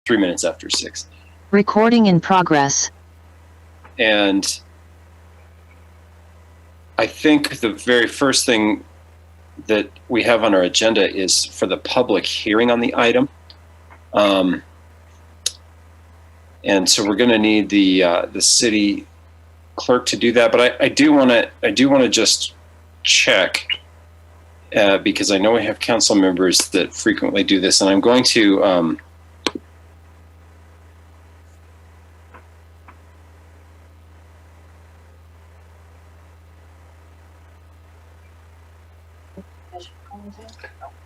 3 minutes after 6. Recording in progress. And I think the very first thing that we have on our agenda is for the public hearing on the item. And so we're going to need the city clerk to do that. But I do want to just check because I know we have council members that frequently do this, and I'm going to.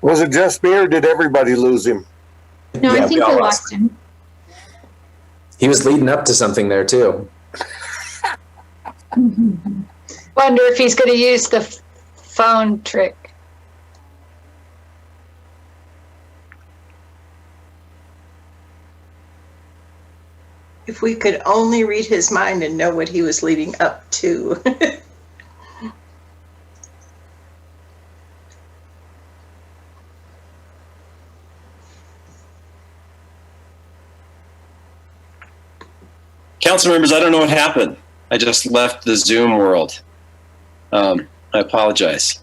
Was it just me or did everybody lose him? No, yeah, I think we lost him. He was leading up to something there too. Wonder if he's going to use the phone trick. If we could only read his mind and know what he was leading up to. Council members, I don't know what happened. I just left the Zoom world. I apologize.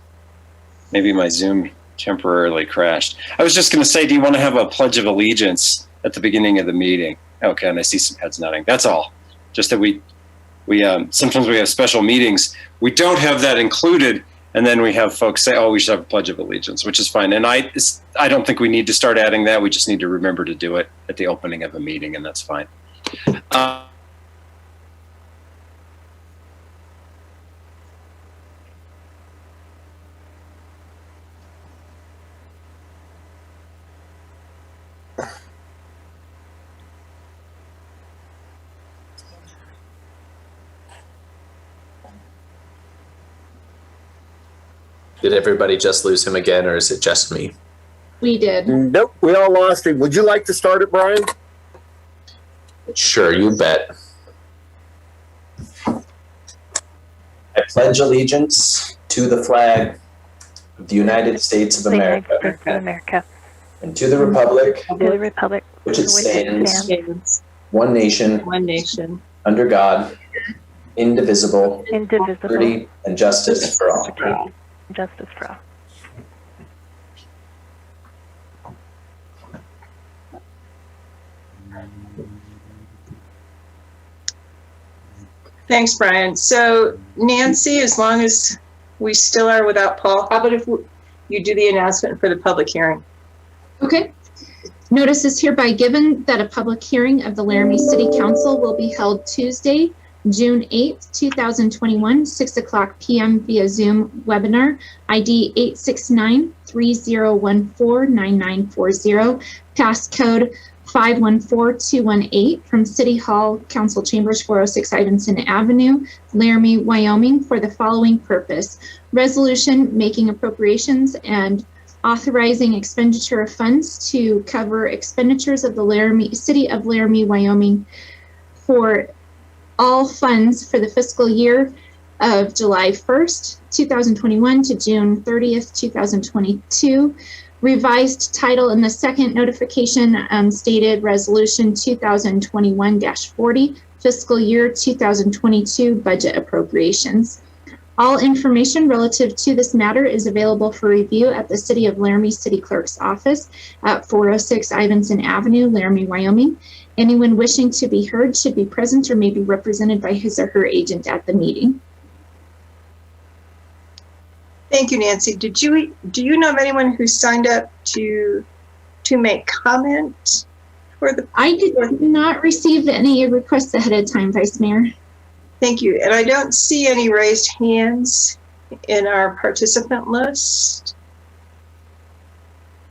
Maybe my Zoom temporarily crashed. I was just going to say, do you want to have a Pledge of Allegiance at the beginning of the meeting? Okay, and I see some heads nodding. That's all. Just that we sometimes we have special meetings. We don't have that included, and then we have folks say, oh, we should have a Pledge of Allegiance, which is fine. And I don't think we need to start adding that. We just need to remember to do it at the opening of a meeting, and that's fine. Did everybody just lose him again, or is it just me? We did. Nope, we all lost him. Would you like to start it, Brian? Sure, you bet. I pledge allegiance to the flag of the United States of America, and to the republic, which it stands, one nation, under God, indivisible, liberty and justice for all. Justice for all. Thanks, Brian. So, Nancy, as long as we still are without Paul, how about if you do the announcement for the public hearing? Okay. Notice is hereby given that a public hearing of the Laramie City Council will be held Tuesday, June 8th, 2021, 6:00 p.m. via Zoom webinar, ID 869-3014-9940, passcode 514218 from City Hall, Council Chambers, 406 Ivinson Avenue, Laramie, Wyoming, for the following purpose: resolution making appropriations and authorizing expenditure of funds to cover expenditures of the City of Laramie, Wyoming for all funds for the fiscal year of July 1st, 2021 to June 30th, 2022. Revised title in the second notification stated Resolution 2021-40, fiscal year 2022 budget appropriations. All information relative to this matter is available for review at the City of Laramie City Clerk's office at 406 Ivinson Avenue, Laramie, Wyoming. Anyone wishing to be heard should be present or may be represented by his or her agent at the meeting. Thank you, Nancy. Do you know of anyone who signed up to make comment for the? I did not receive any requests ahead of time, Vice Mayor. Thank you. And I don't see any raised hands in our participant list.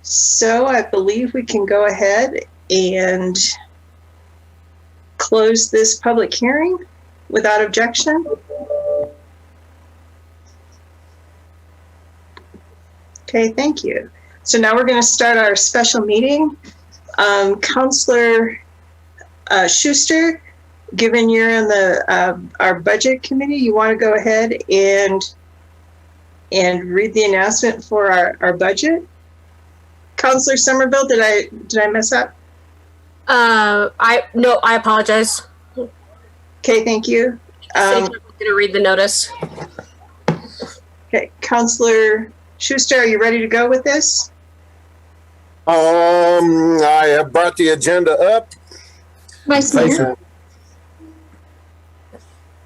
So I believe we can go ahead and close this public hearing without objection. Okay, thank you. So now we're going to start our special meeting. Councillor Schuster, given you're in the our budget committee, you want to go ahead and read the announcement for our budget? Councillor Somerville, did I mess up? I apologize. Okay, thank you. I'm going to read the notice. Okay, Counselor Schuster, are you ready to go with this? I have brought the agenda up. Vice Mayor.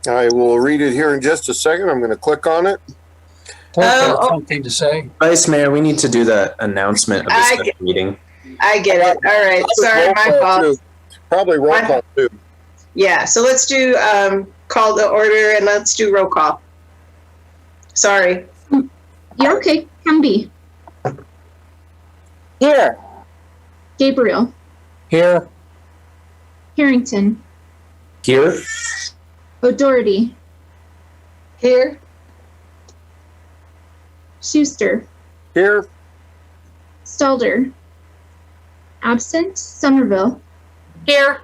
I will read it here in just a second. I'm going to click on it. Something to say. Vice Mayor, we need to do the announcement of the special meeting. I get it. All right. Sorry, my fault. Probably roll call too. Yeah, so let's do call to order and let's do roll call. Sorry. You're okay. Can be. Here. Gabriel. Here. Harrington. Here. O'Doherty. Here. Schuster. Here. Stelter. Absent. Somerville. Here.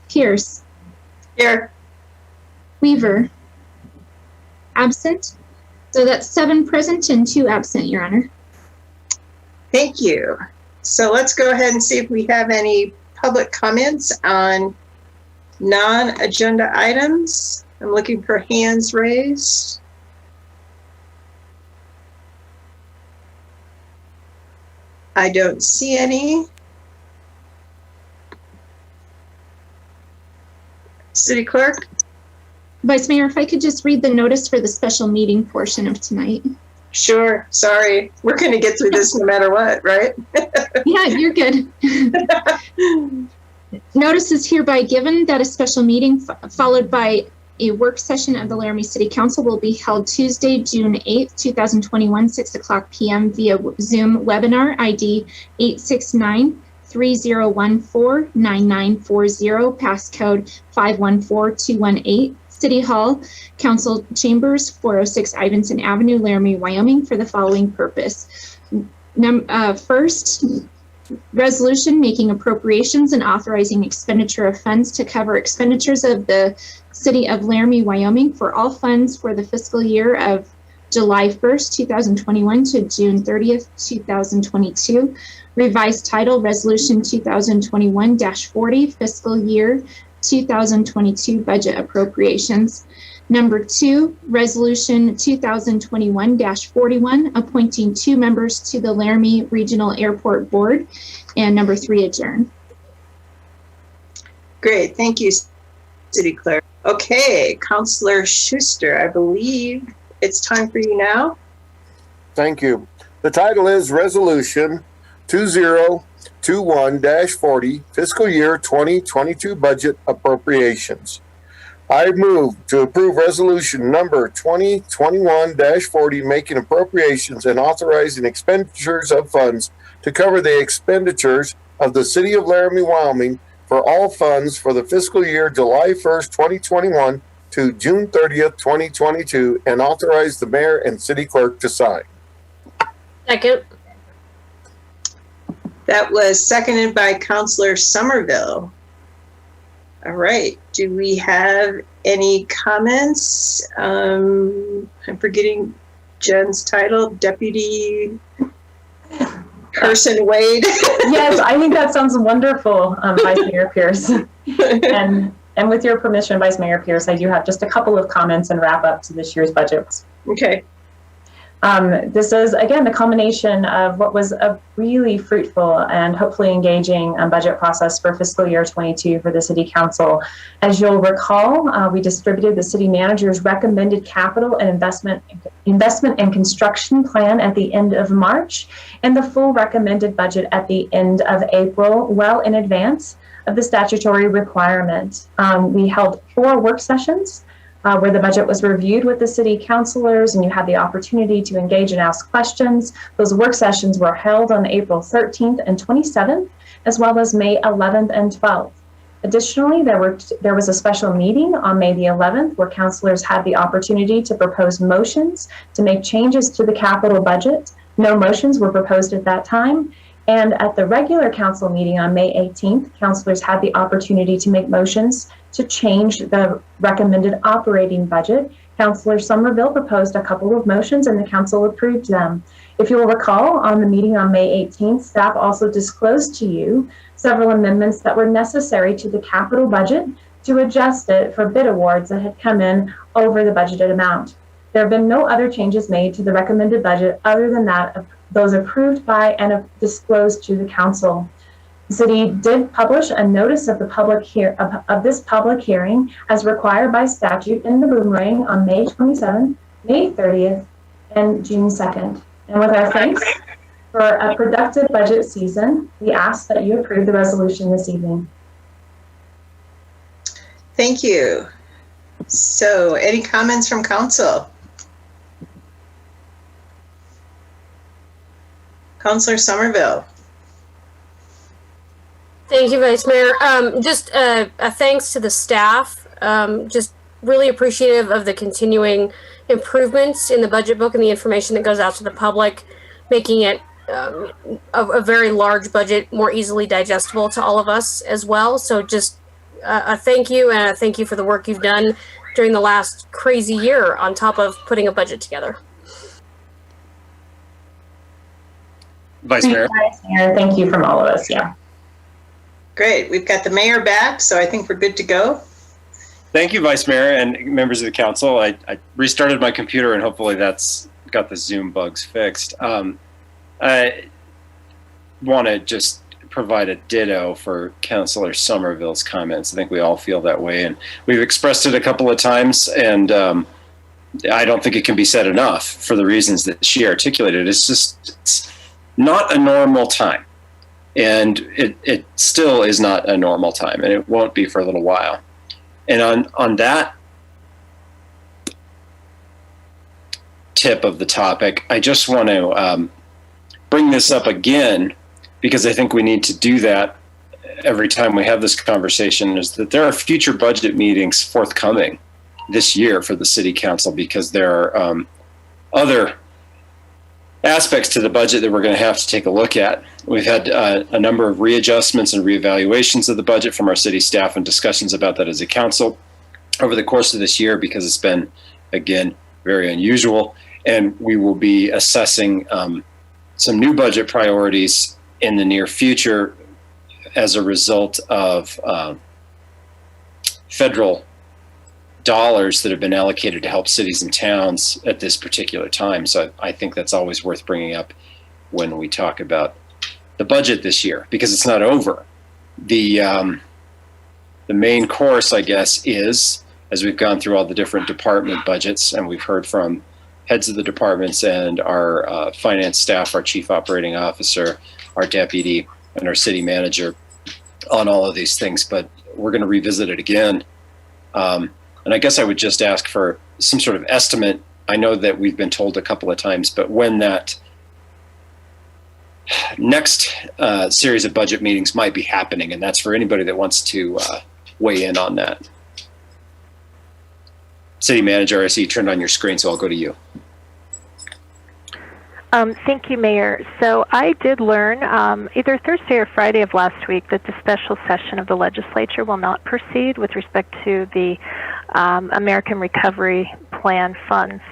Pierce. Here. Weaver. Absent. So that's 7 present and 2 absent, Your Honor. Thank you. So let's go ahead and see if we have any public comments on non-agenda items. I'm looking for hands raised. I don't see any. City Clerk? Vice Mayor, if I could just read the notice for the special meeting portion of tonight. Sure. Sorry. We're going to get through this no matter what, right? Yeah, you're good. Notice is hereby given that a special meeting followed by a work session of the Laramie City Council will be held Tuesday, June 8th, 2021, 6:00 p.m. via Zoom webinar ID 869-3014-9940, passcode 514218. City Hall, Council Chambers, 406 Ivinson Avenue, Laramie, Wyoming, for the following purpose. First, resolution making appropriations and authorizing expenditure of funds to cover expenditures of the City of Laramie, Wyoming for all funds for the fiscal year of July 1st, 2021 to June 30th, 2022. Revised title, Resolution 2021-40, Fiscal Year 2022 Budget Appropriations. Number 2, Resolution 2021-41, appointing 2 members to the Laramie Regional Airport Board. And number 3, adjourn. Great. Thank you, City Clerk. Okay, Councilor Schuster, I believe it's time for you now. Thank you. The title is Resolution 2021-40, Fiscal Year 2022 Budget Appropriations. I move to approve resolution number 2021-40, making appropriations and authorizing expenditures of funds to cover the expenditures of the City of Laramie, Wyoming for all funds for the fiscal year July 1st, 2021 to June 30th, 2022, and authorize the mayor and city clerk to sign. Second. That was seconded by Councilor Somerville. All right. Do we have any comments? I'm forgetting Jen's title, Deputy Person Wade. Yes, I think that sounds wonderful, Vice Mayor Pierce. And with your permission, Vice Mayor Pierce, I do have just a couple of comments and wrap up to this year's budget. Okay. This is, again, the culmination of what was a really fruitful and hopefully engaging budget process for fiscal year 22 for the City Council. As you'll recall, we distributed the City Manager's recommended capital and investment and construction plan at the end of March, and the full recommended budget at the end of April, well in advance of the statutory requirement. We held 4 work sessions where the budget was reviewed with the city councilors, and you had the opportunity to engage and ask questions. Those work sessions were held on April 13th and 27th, as well as May 11th and 12th. Additionally, there was a special meeting on May the 11th where councilors had the opportunity to propose motions to make changes to the capital budget. No motions were proposed at that time. And at the regular council meeting on May 18th, councilors had the opportunity to make motions to change the recommended operating budget. Councilor Somerville proposed a couple of motions and the council approved them. If you will recall, on the meeting on May 18th, staff also disclosed to you several amendments that were necessary to the capital budget to adjust it for bid awards that had come in over the budgeted amount. There have been no other changes made to the recommended budget other than that of those approved by and disclosed to the council. The city did publish a notice of this public hearing as required by statute in the Boomerang on May 27th, May 30th, and June 2nd. And with our thanks for a productive budget season, we ask that you approve the resolution this evening. Thank you. So, any comments from council? Councilor Somerville. Thank you, Vice Mayor. Just a thanks to the staff. Just really appreciative of the continuing improvements in the budget book and the information that goes out to the public, making it a very large budget more easily digestible to all of us as well. So just a thank you, and a thank you for the work you've done during the last crazy year on top of putting a budget together. Vice Mayor. Vice Mayor, thank you from all of us. Yeah. Great. We've got the mayor back, so I think we're good to go. Thank you, Vice Mayor and members of the council. I restarted my computer, and hopefully that's got the Zoom bugs fixed. I want to just provide a ditto for Councilor Somerville's comments. I think we all feel that way, and we've expressed it a couple of times, and I don't think it can be said enough for the reasons that she articulated. It's not a normal time, and it still is not a normal time, and it won't be for a little while. And on that tip of the topic, I just want to bring this up again, because I think we need to do that every time we have this conversation, is that there are future budget meetings forthcoming this year for the City Council, because there are other aspects to the budget that we're going to have to take a look at. We've had a number of readjustments and reevaluations of the budget from our city staff, and discussions about that as a council over the course of this year, because it's been, again, very unusual. And we will be assessing some new budget priorities in the near future as a result of federal dollars that have been allocated to help cities and towns at this particular time. So I think that's always worth bringing up when we talk about the budget this year, because it's not over. The main course, I guess, is, as we've gone through all the different department budgets, and we've heard from heads of the departments and our finance staff, our chief operating officer, our deputy, and our city manager on all of these things, but we're going to revisit it again. And I guess I would just ask for some sort of estimate. I know that we've been told a couple of times, but when that next series of budget meetings might be happening, and that's for anybody that wants to weigh in on that. City Manager, I see you turned on your screen, so I'll go to you. Thank you, Mayor. So I did learn either Thursday or Friday of last week that the special session of the legislature will not proceed with respect to the American Recovery Plan funds.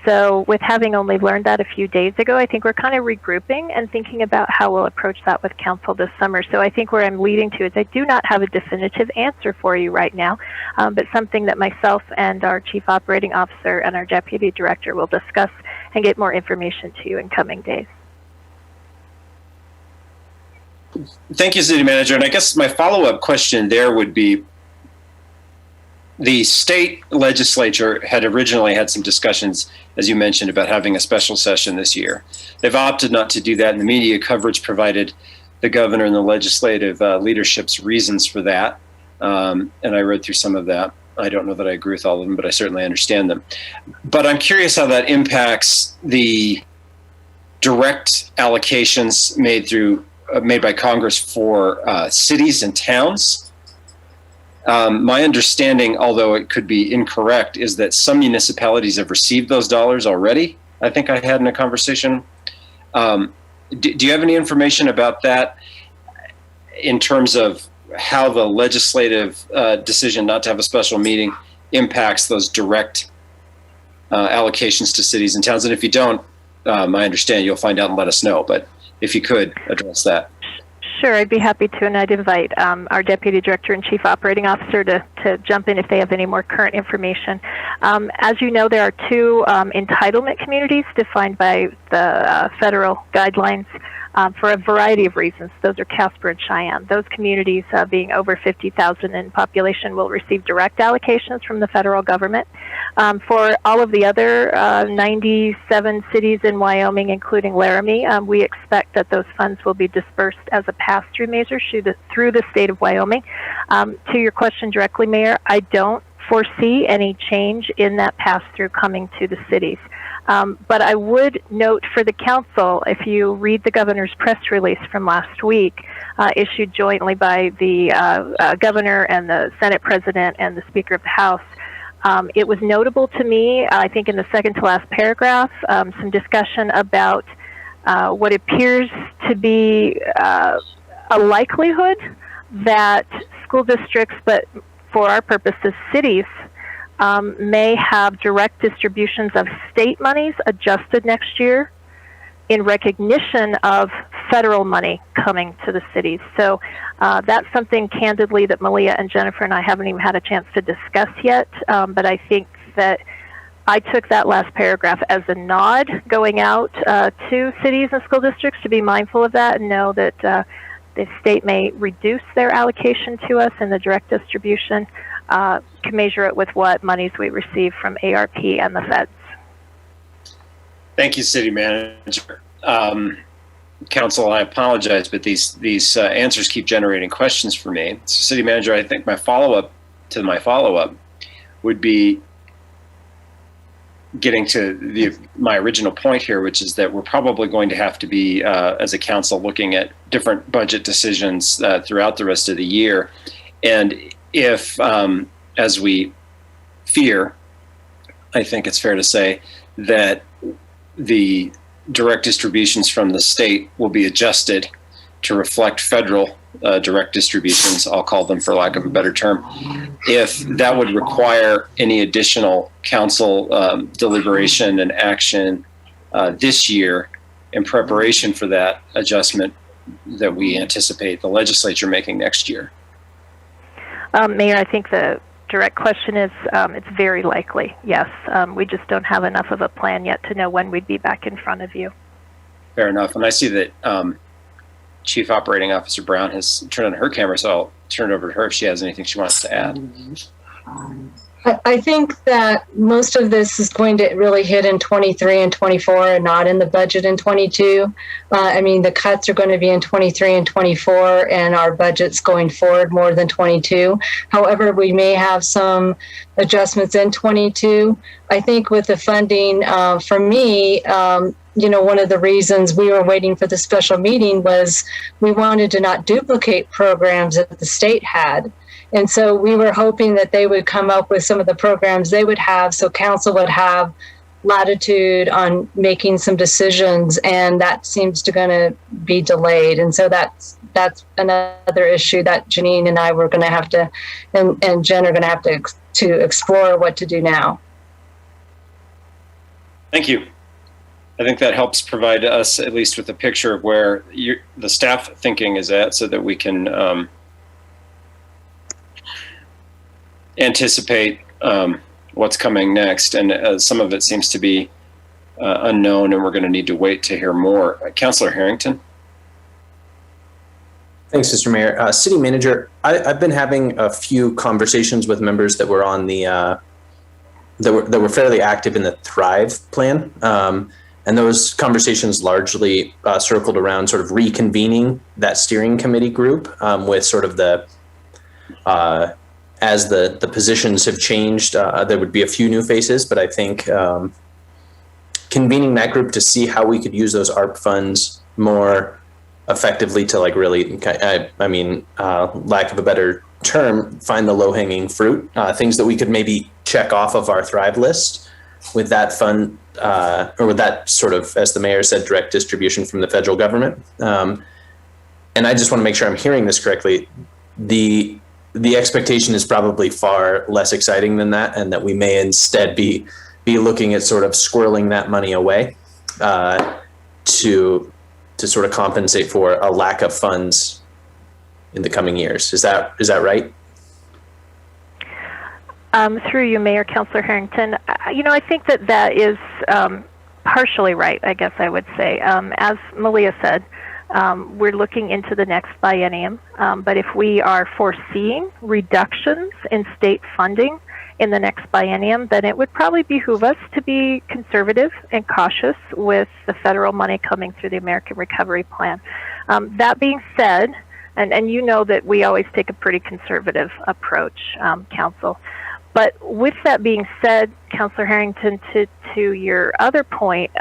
So with having only learned that a few days ago, I think we're kind of regrouping and thinking about how we'll approach that with council this summer. So I think where I'm leading to is I do not have a definitive answer for you right now, but something that myself and our chief operating officer and our deputy director will discuss and get more information to you in coming days. Thank you, City Manager. And I guess my follow-up question there would be, the state legislature had originally had some discussions, as you mentioned, about having a special session this year. They've opted not to do that, and the media coverage provided the governor and the legislative leadership's reasons for that. And I read through some of that. I don't know that I agree with all of them, but I certainly understand them. But I'm curious how that impacts the direct allocations made by Congress for cities and towns. My understanding, although it could be incorrect, is that some municipalities have received those dollars already. I think I had in a conversation. Do you have any information about that in terms of how the legislative decision not to have a special meeting impacts those direct allocations to cities and towns? And if you don't, I understand you'll find out and let us know, but if you could address that. Sure, I'd be happy to, and I'd invite our Deputy Director and Chief Operating Officer to jump in if they have any more current information. As you know, there are two entitlement communities defined by the federal guidelines for a variety of reasons. Those are Casper and Cheyenne. Those communities, being over 50,000 in population, will receive direct allocations from the federal government. For all of the other 97 cities in Wyoming, including Laramie, we expect that those funds will be dispersed as a pass-through measure through the state of Wyoming. To your question directly, Mayor, I don't foresee any change in that pass-through coming to the cities. But I would note for the council, if you read the governor's press release from last week, issued jointly by the governor and the Senate president and the Speaker of the House, it was notable to me, I think in the second to last paragraph, some discussion about what appears to be a likelihood that school districts, but for our purposes, cities, may have direct distributions of state monies adjusted next year in recognition of federal money coming to the cities. So that's something candidly that Malia and Jennifer and I haven't even had a chance to discuss yet, but I think that I took that last paragraph as a nod going out to cities and school districts to be mindful of that and know that the state may reduce their allocation to us in the direct distribution, measure it with what monies we receive from ARP and the feds. Thank you, City Manager. Council, I apologize, but these answers keep generating questions for me. So, City Manager, I think my follow-up would be getting to my original point here, which is that we're probably going to have to be, as a council, looking at different budget decisions throughout the rest of the year. And if, as we fear, I think it's fair to say that the direct distributions from the state will be adjusted to reflect federal direct distributions, I'll call them for lack of a better term. If that would require any additional council deliberation and action this year in preparation for that adjustment that we anticipate the legislature making next year. Mayor, I think the direct question is it's very likely, yes. We just don't have enough of a plan yet to know when we'd be back in front of you. Fair enough. And I see that Chief Operating Officer Brown has turned on her camera, so I'll turn it over to her if she has anything she wants to add. I think that most of this is going to really hit in 23 and 24 and not in the budget in 22. I mean, the cuts are going to be in 23 and 24 and our budget's going forward more than 22. However, we may have some adjustments in 22. I think with the funding, for me, one of the reasons we were waiting for the special meeting was we wanted to not duplicate programs that the state had. And so we were hoping that they would come up with some of the programs they would have so council would have latitude on making some decisions, and that seems to going to be delayed. And so that's another issue that Janine and I were going to have to, and Jen are going to have to explore what to do now. Thank you. I think that helps provide us at least with a picture of where the staff thinking is at so that we can anticipate what's coming next. And some of it seems to be unknown, and we're going to need to wait to hear more. Councilor Harrington. Thanks, Mr. Mayor. City Manager, I've been having a few conversations with members that were on the that were fairly active in the Thrive plan. And those conversations largely circled around sort of reconvening that steering committee group with sort of as the positions have changed, there would be a few new faces, but I think convening that group to see how we could use those ARP funds more effectively to really, lack of a better term, find the low-hanging fruit, things that we could maybe check off of our Thrive list with that fund, or with that sort of, as the mayor said, direct distribution from the federal government. And I just want to make sure I'm hearing this correctly. The expectation is probably far less exciting than that, and that we may instead be looking at sort of squirreling that money away. to sort of compensate for a lack of funds in the coming years. Is that right? Through you, Mayor, Councilor Harrington, I think that is partially right, I guess I would say. As Malia said, we're looking into the next biennium, but if we are foreseeing reductions in state funding in the next biennium, then it would probably behoove us to be conservative and cautious with the federal money coming through the American Recovery Plan. That being said, and you know that we always take a pretty conservative approach, Council. But with that being said, Councilor Harrington, to your other point,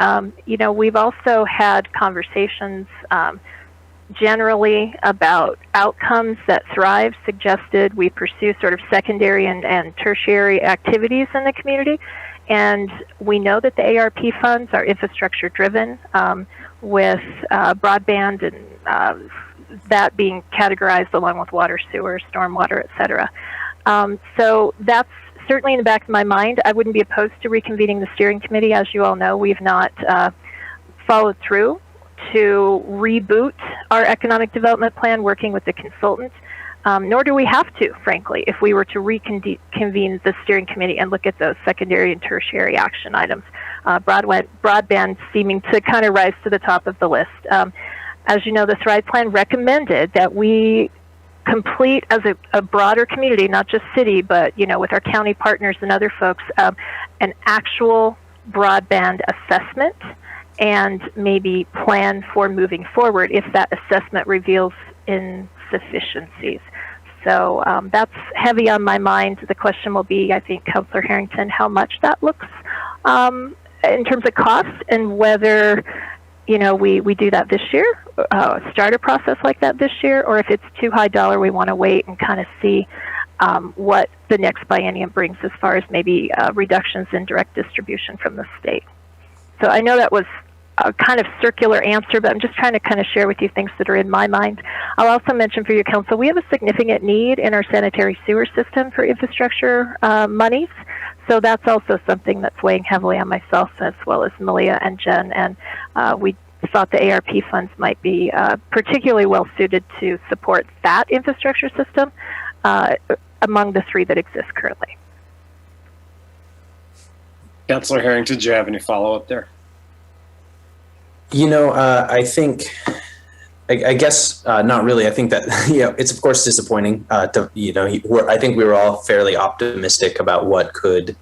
we've also had conversations generally about outcomes that Thrive suggested we pursue sort of secondary and tertiary activities in the community. And we know that the ARP funds are infrastructure driven, with broadband and that being categorized along with water, sewer, stormwater, et cetera. So that's certainly in the back of my mind. I wouldn't be opposed to reconvening the steering committee. As you all know, we've not followed through to reboot our economic development plan working with the consultant, nor do we have to, frankly, if we were to reconvene the steering committee and look at those secondary and tertiary action items. Broadband seeming to kind of rise to the top of the list. As you know, the Thrive Plan recommended that we complete as a broader community, not just city, but with our county partners and other folks, an actual broadband assessment and maybe plan for moving forward if that assessment reveals insufficiencies. So that's heavy on my mind. The question will be, I think, Councilor Harrington, how much that looks in terms of cost, and whether we do that this year, start a process like that this year, or if it's too high dollar, we want to wait and kind of see what the next biennium brings as far as maybe reductions in direct distribution from the state. So I know that was a kind of circular answer, but I'm just trying to kind of share with you things that are in my mind. I'll also mention for your council, we have a significant need in our sanitary sewer system for infrastructure monies. So that's also something that's weighing heavily on myself as well as Malia and Jen. And we thought the ARP funds might be particularly well suited to support that infrastructure system among the three that exist currently. Councilor Harrington, do you have any follow-up there? I think, I guess not really. I think that, it's of course disappointing. I think we were all fairly optimistic about what could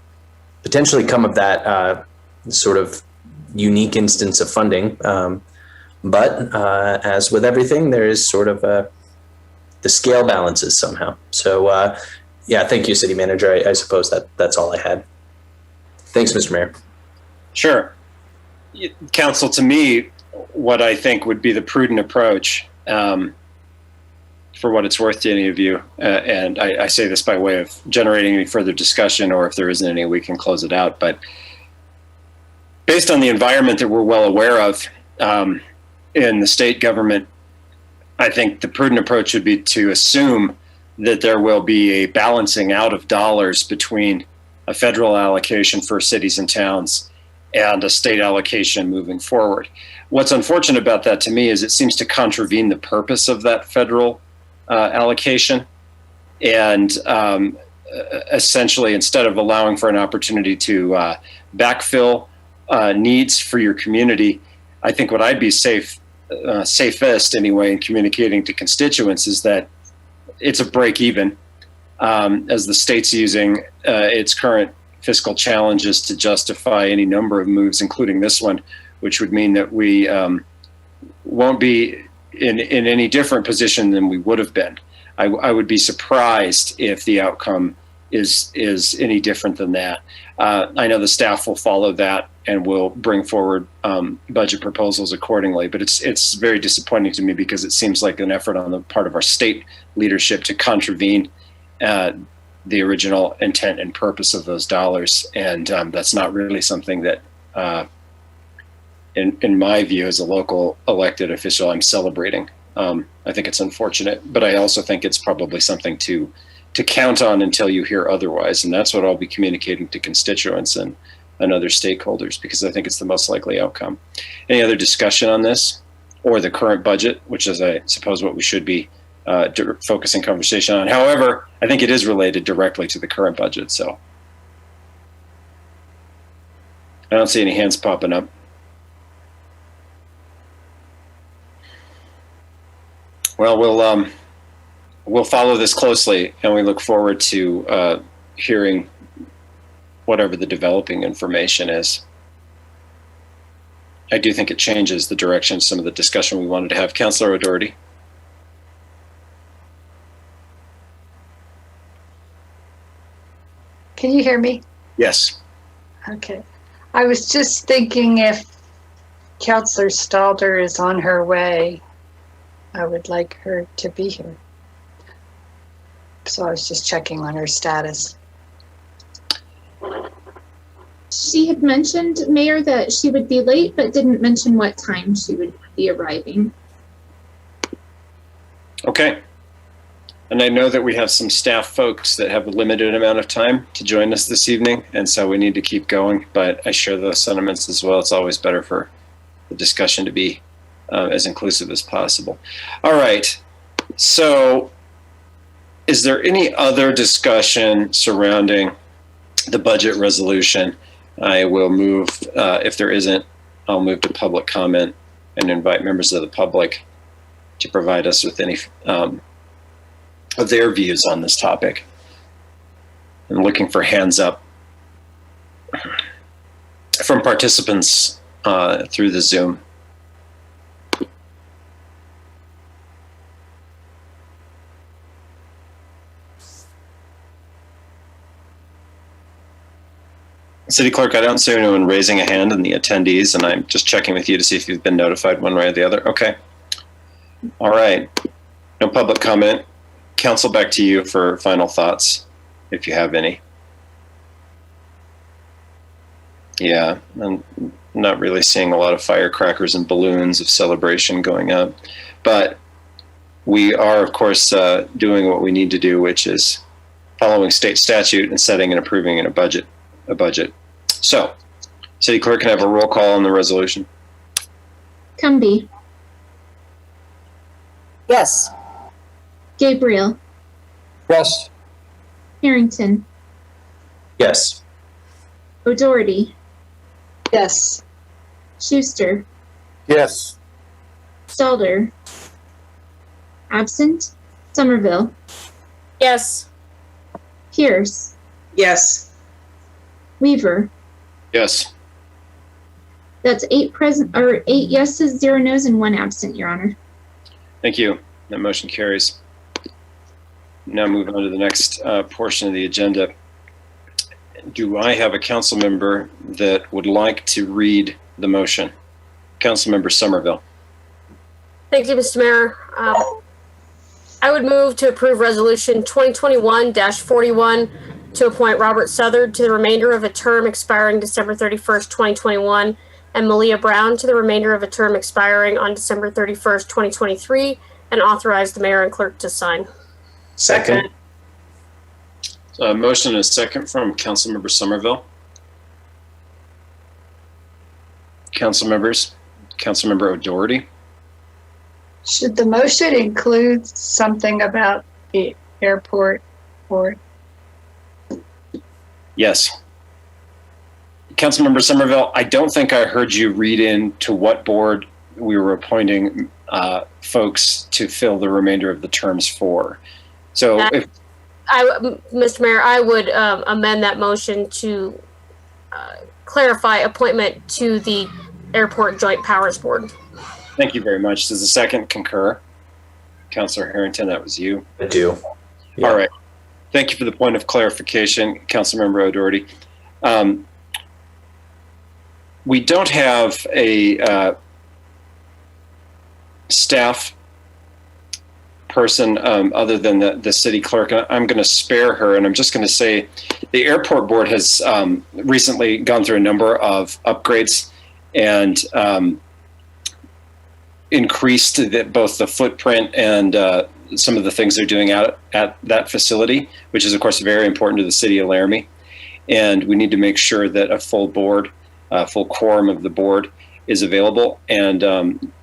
potentially come of that sort of unique instance of funding. But as with everything, there is sort of the scale balances somehow. So thank you, City Manager. I suppose that's all I had. Thanks, Mr. Mayor. Sure. Council, to me, what I think would be the prudent approach, for what it's worth to any of you, and I say this by way of generating any further discussion, or if there isn't any, we can close it out. But based on the environment that we're well aware of in the state government, I think the prudent approach would be to assume that there will be a balancing out of dollars between a federal allocation for cities and towns and a state allocation moving forward. What's unfortunate about that to me is it seems to contravene the purpose of that federal allocation. And essentially, instead of allowing for an opportunity to backfill needs for your community, I think what I'd be safest anyway in communicating to constituents is that it's a break even, as the state's using its current fiscal challenges to justify any number of moves, including this one, which would mean that we won't be in any different position than we would have been. I would be surprised if the outcome is any different than that. I know the staff will follow that and will bring forward budget proposals accordingly, but it's very disappointing to me because it seems like an effort on the part of our state leadership to contravene the original intent and purpose of those dollars. And that's not really something that, in my view, as a local elected official, I'm celebrating. I think it's unfortunate, but I also think it's probably something to count on until you hear otherwise. And that's what I'll be communicating to constituents. And and other stakeholders, because I think it's the most likely outcome. Any other discussion on this or the current budget, which is, I suppose, what we should be focusing conversation on. However, I think it is related directly to the current budget, so I don't see any hands popping up. Well, we'll follow this closely, and we look forward to hearing whatever the developing information is. I do think it changes the direction of some of the discussion we wanted to have. Councillor O'Doherty. Can you hear me? Yes. Okay. I was just thinking if Councillor Stalder is on her way, I would like her to be here. So I was just checking on her status. She had mentioned, Mayor, that she would be late, but didn't mention what time she would be arriving. Okay. And I know that we have some staff folks that have a limited amount of time to join us this evening, and so we need to keep going, but I share those sentiments as well. It's always better for the discussion to be as inclusive as possible. All right. So is there any other discussion surrounding the budget resolution? I will move, if there isn't, I'll move to public comment and invite members of the public to provide us with any of their views on this topic. I'm looking for hands up from participants through the Zoom. City Clerk, I don't see anyone raising a hand in the attendees, and I'm just checking with you to see if you've been notified one way or the other. Okay. All right. No public comment. Council, back to you for final thoughts, if you have any. Yeah, I'm not really seeing a lot of firecrackers and balloons of celebration going up, but we are, of course, doing what we need to do, which is following state statute and setting and approving a budget. So, City Clerk, can I have a roll call on the resolution? Cumby, Yes. Gabriel, Yes. Harrington, Yes. O'Doherty, Yes. Schuster, Yes. Stalder, absent, Somerville, Yes. Pierce, Yes. Weaver. Yes. That's 8 yeses, 0 nos, and 1 absent, Your Honor. Thank you. That motion carries. Now moving on to the next portion of the agenda. Do I have a council member that would like to read the motion? Councilmember Somerville. Thank you, Mr. Mayor. I would move to approve Resolution 2021-41 to appoint Robert Southard to the remainder of a term expiring December 31st, 2021, and Malia Brown to the remainder of a term expiring on December 31st, 2023, and authorize the mayor and clerk to sign. Second. Motion and a second from Councilmember Somerville. Council members, Councilmember O'Doherty. Should the motion include something about the airport board? Yes. Councilmember Somerville, I don't think I heard you read into what board we were appointing folks to fill the remainder of the terms for. So if Mr. Mayor, I would amend that motion to clarify appointment to the Airport Joint Powers Board. Thank you very much. Does the second concur? Councilor Harrington, that was you. I do. Yeah. All right. Thank you for the point of clarification, Councilmember O'Doherty. We don't have a staff person other than the city clerk. I'm going to spare her, and I'm just going to say the airport board has recently gone through a number of upgrades and increased both the footprint and some of the things they're doing out at that facility, which is, of course, very important to the city of Laramie. and we need to make sure that a full board, full quorum of the board is available. And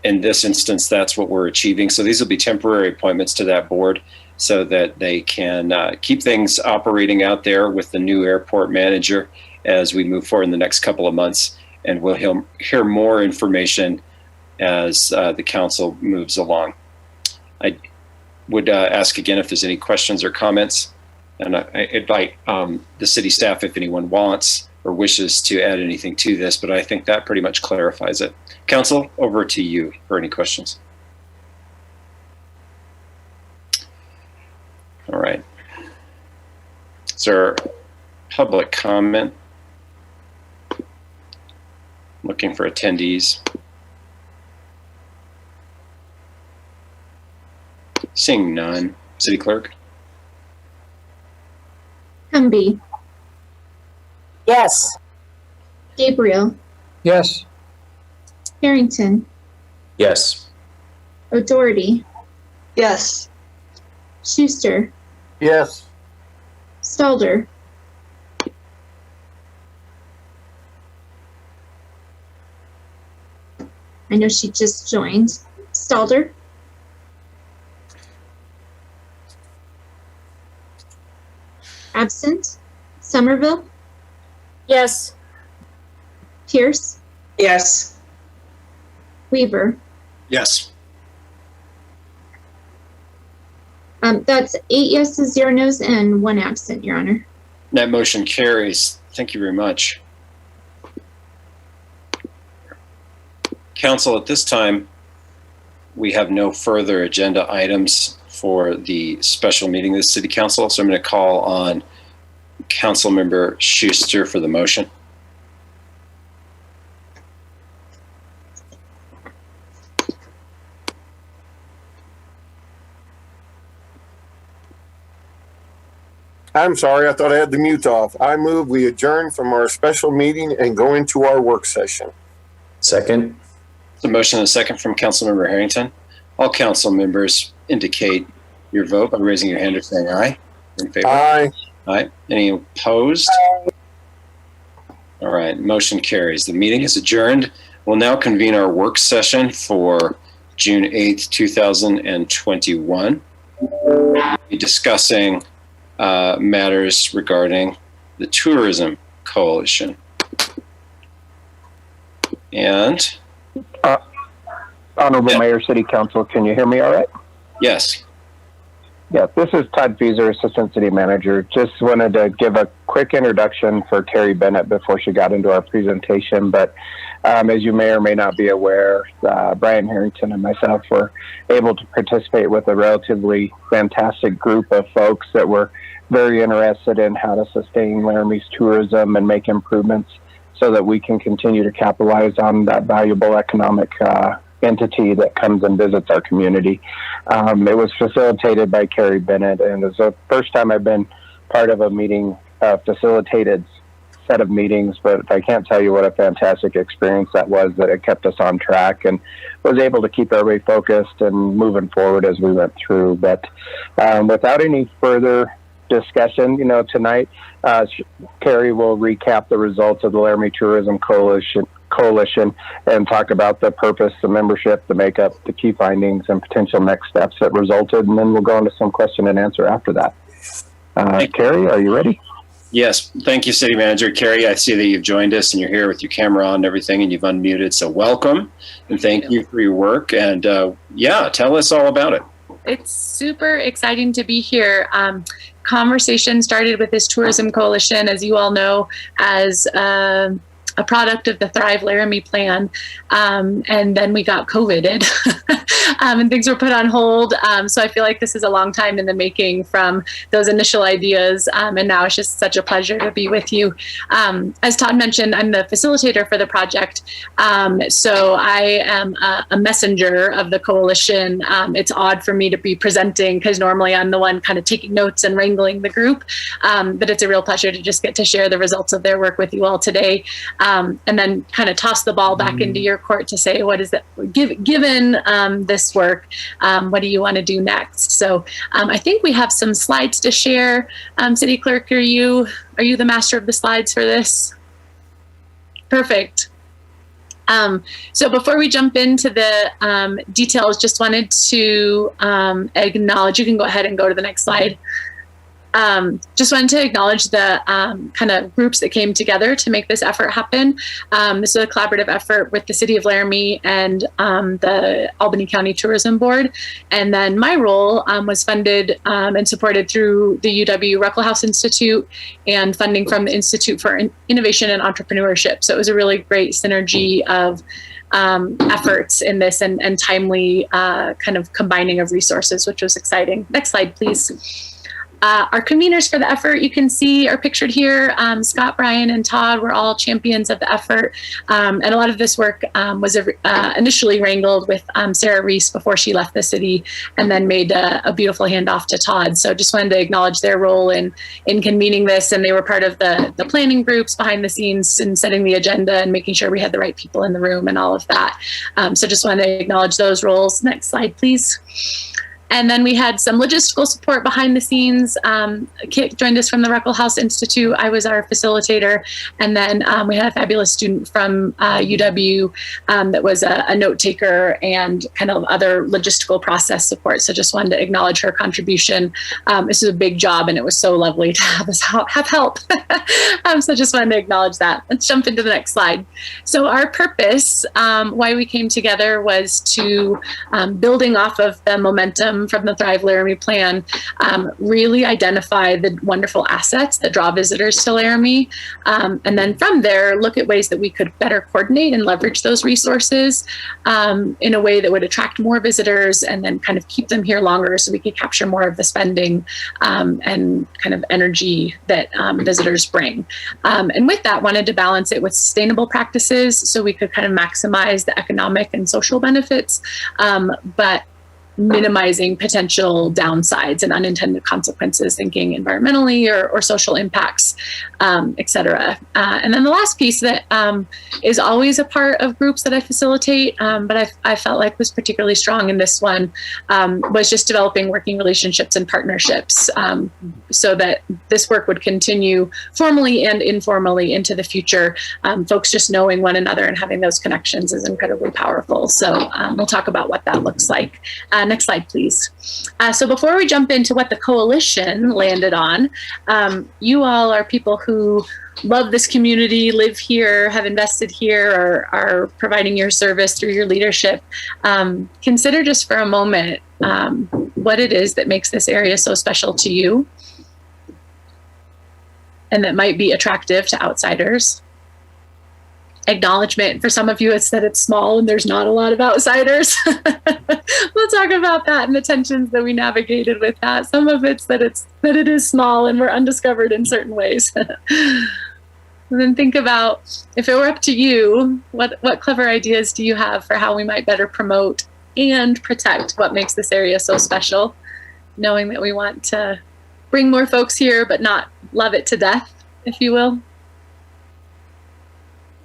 in this instance, that's what we're achieving. So these will be temporary appointments to that board so that they can keep things operating out there with the new airport manager as we move forward in the next couple of months. And we'll hear more information as the council moves along. I would ask again if there's any questions or comments. And I invite the city staff if anyone wants or wishes to add anything to this, but I think that pretty much clarifies it. Council, over to you for any questions. All right. Is there public comment? Looking for attendees. Seeing none. City Clerk? Humby, Yes. Gabriel, Yes. Harrington, Yes. O'Doherty, Yes. Schuster, Yes. Stalder, I know she just joined. Stalder, absent. Somerville, Yes. Pierce, Yes. Weaver. Yes. That's 8 yeses, 0 nos, and 1 absent, Your Honor. That motion carries. Thank you very much. Council, at this time, we have no further agenda items for the special meeting of the City Council, so I'm going to call on Councilmember Schuster for the motion. I'm sorry, I thought I had the mute off. I move we adjourn from our special meeting and go into our work session. Second. The motion and a second from Councilmember Harrington. All council members indicate your vote by raising your hand or saying aye. In favor? Aye. Aye. Any opposed? All right, motion carries. The meeting is adjourned. We'll now convene our work session for June 8th, 2021. We'll be discussing matters regarding the Tourism Coalition. And Honorable Mayor, City Council, can you hear me all right? yes, Yeah, this is Todd Fieser, Assistant City Manager. Just wanted to give a quick introduction for Terry Bennett before she got into our presentation. But as you may or may not be aware, Brian Harrington and myself were able to participate with a relatively fantastic group of folks that were very interested in how to sustain Laramie's tourism and make improvements so that we can continue to capitalize on that valuable economic entity that comes and visits our community. It was facilitated by Carrie Bennett, and it's the first time I've been part of a meeting, facilitated set of meetings, but I can't tell you what a fantastic experience that was, that it kept us on track and was able to keep everybody focused and moving forward as we went through. But without any further discussion, tonight, Carrie will recap the results of the Laramie Tourism Coalition and talk about the purpose, the membership, the makeup, the key findings, and potential next steps that resulted. And then we'll go into some question and answer after that. Carrie, are you ready? yes. Thank you, City Manager. Carrie, I see that you've joined us and you're here with your camera on and everything, and you've unmuted. So welcome and thank you for your work. And yeah, tell us all about it. It's super exciting to be here. Conversation started with this Tourism Coalition, as you all know, as a product of the Thrive Laramie plan. And then we got COVIDed and things were put on hold. So I feel like this is a long time in the making from those initial ideas. And now it's just such a pleasure to be with you. As Todd mentioned, I'm the facilitator for the project. So I am a messenger of the coalition. It's odd for me to be presenting because normally I'm the one kind of taking notes and wrangling the group. But it's a real pleasure to just get to share the results of their work with you all today. and then kind of toss the ball back into your court to say, what is it, given this work, what do you want to do next? So I think we have some slides to share. City Clerk, are you the master of the slides for this? Perfect. So before we jump into the details, just wanted to acknowledge, you can go ahead and go to the next slide. Just wanted to acknowledge the kind of groups that came together to make this effort happen. This was a collaborative effort with the City of Laramie and the Albany County Tourism Board. And then my role was funded and supported through the UW Ruckelshaus Institute and funding from the Institute for Innovation and Entrepreneurship. So it was a really great synergy of efforts in this and timely kind of combining of resources, which was exciting. Next slide, please. Our conveners for the effort, you can see, are pictured here. Scott, Brian, and Todd were all champions of the effort. And a lot of this work was initially wrangled with Sarah Reese before she left the city, and then made a beautiful handoff to Todd. So just wanted to acknowledge their role in convening this. And they were part of the planning groups behind the scenes and setting the agenda and making sure we had the right people in the room and all of that. So just wanted to acknowledge those roles. Next slide, please. And then we had some logistical support behind the scenes. Kit joined us from the Ruckelshaus Institute. I was our facilitator. And then we had a fabulous student from UW that was a note taker and kind of other logistical process support. So just wanted to acknowledge her contribution. This is a big job, and it was so lovely to have us have help. So just wanted to acknowledge that. Let's jump into the next slide. So our purpose, why we came together, was to, building off of the momentum from the Thrive Laramie plan, really identify the wonderful assets that draw visitors to Laramie. And then from there, look at ways that we could better coordinate and leverage those resources in a way that would attract more visitors and then kind of keep them here longer so we could capture more of the spending and kind of energy that visitors bring. And with that, wanted to balance it with sustainable practices so we could kind of maximize the economic and social benefits, but minimizing potential downsides and unintended consequences, thinking environmentally or social impacts, et cetera. And then the last piece that is always a part of groups that I facilitate, but I felt like was particularly strong in this one, was just developing working relationships and partnerships so that this work would continue formally and informally into the future. Folks just knowing one another and having those connections is incredibly powerful. So we'll talk about what that looks like. Next slide, please. So before we jump into what the coalition landed on, you all are people who love this community, live here, have invested here, or are providing your service through your leadership. Consider just for a moment what it is that makes this area so special to you and that might be attractive to outsiders. Acknowledgement for some of you, it's that it's small and there's not a lot of outsiders. We'll talk about that and the tensions that we navigated with that. Some of it's that it is small and we're undiscovered in certain ways. And then think about, if it were up to you, what clever ideas do you have for how we might better promote and protect what makes this area so special, knowing that we want to bring more folks here but not love it to death, if you will.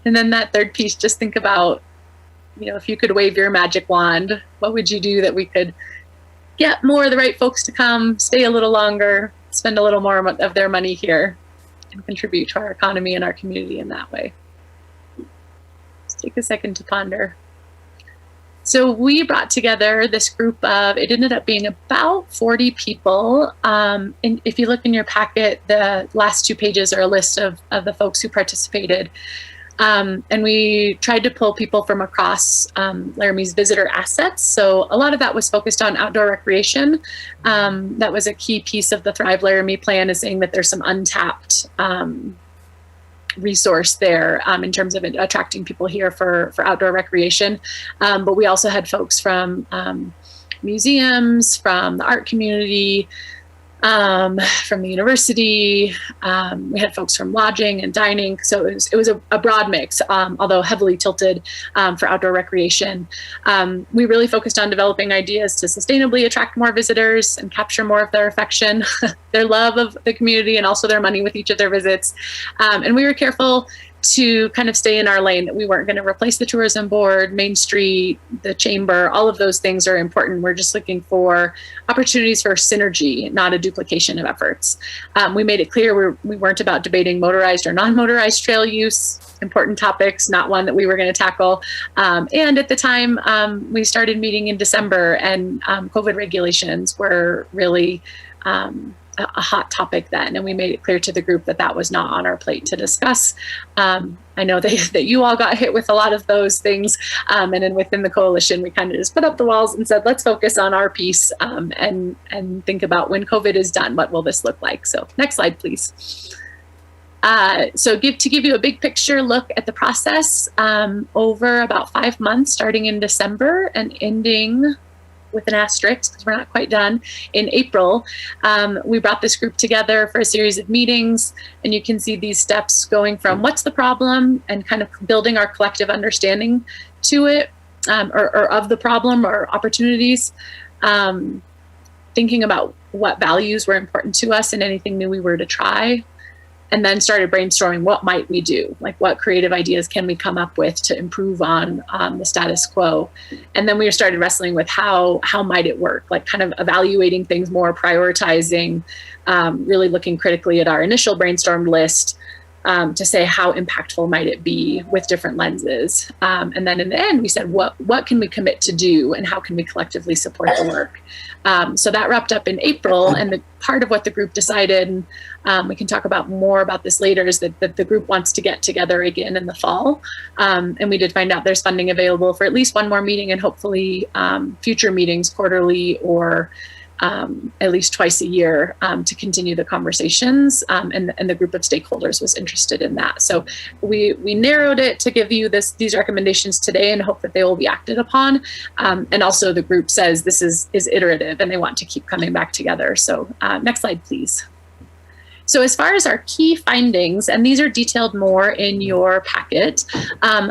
And then that third piece, just think about, if you could wave your magic wand, what would you do that we could get more of the right folks to come, stay a little longer, spend a little more of their money here, and contribute to our economy and our community in that way? Just take a second to ponder. So we brought together this group of, it ended up being about 40 people. And if you look in your packet, the last 2 pages are a list of the folks who participated. And we tried to pull people from across Laramie's visitor assets. So a lot of that was focused on outdoor recreation. That was a key piece of the Thrive Laramie plan, is saying that there's some untapped resource there in terms of attracting people here for outdoor recreation. But we also had folks from museums, from the art community, from the university. We had folks from lodging and dining. So it was a broad mix, although heavily tilted for outdoor recreation. We really focused on developing ideas to sustainably attract more visitors and capture more of their affection, their love of the community, and also their money with each of their visits. And we were careful to kind of stay in our lane, that we weren't going to replace the tourism board, Main Street, the chamber. All of those things are important. We're just looking for opportunities for synergy, not a duplication of efforts. We made it clear we weren't about debating motorized or non-motorized trail use, important topics, not one that we were going to tackle. And at the time, we started meeting in December, and COVID regulations were really a hot topic then, and we made it clear to the group that that was not on our plate to discuss. I know that you all got hit with a lot of those things, and then within the coalition, we kind of just put up the walls and said, let's focus on our piece and think about when COVID is done, what will this look like? So next slide, please. To give you a big picture look at the process, over about 5 months, starting in December and ending with an asterisk because we're not quite done in April, we brought this group together for a series of meetings, and you can see these steps going from what's the problem and kind of building our collective understanding to it, or of the problem or opportunities, thinking about what values were important to us and anything new we were to try, and then started brainstorming what might we do, like what creative ideas can we come up with to improve on the status quo. And then we started wrestling with how might it work, like kind of evaluating things more, prioritizing, really looking critically at our initial brainstorm list to say how impactful might it be with different lenses. And then in the end, we said, what can we commit to do and how can we collectively support the work? So that wrapped up in April, and part of what the group decided, we can talk about more about this later, is that the group wants to get together again in the fall. And we did find out there's funding available for at least one more meeting, and hopefully future meetings quarterly or at least twice a year to continue the conversations. And the group of stakeholders was interested in that. So we narrowed it to give you these recommendations today and hope that they will be acted upon. And also the group says this is iterative and they want to keep coming back together. So next slide, please. So as far as our key findings, and these are detailed more in your packet,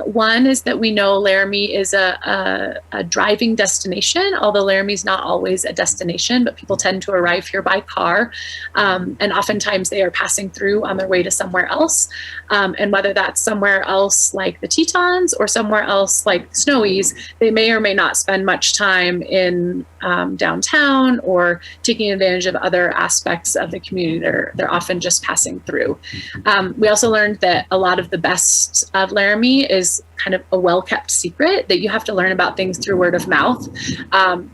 one is that we know Laramie is a driving destination, although Laramie is not always a destination, but people tend to arrive here by car, and oftentimes they are passing through on their way to somewhere else. And whether that's somewhere else like the Tetons or somewhere else like Snowies, they may or may not spend much time in downtown or taking advantage of other aspects of the community. They're often just passing through. We also learned that a lot of the best of Laramie is kind of a well-kept secret, that you have to learn about things through word of mouth.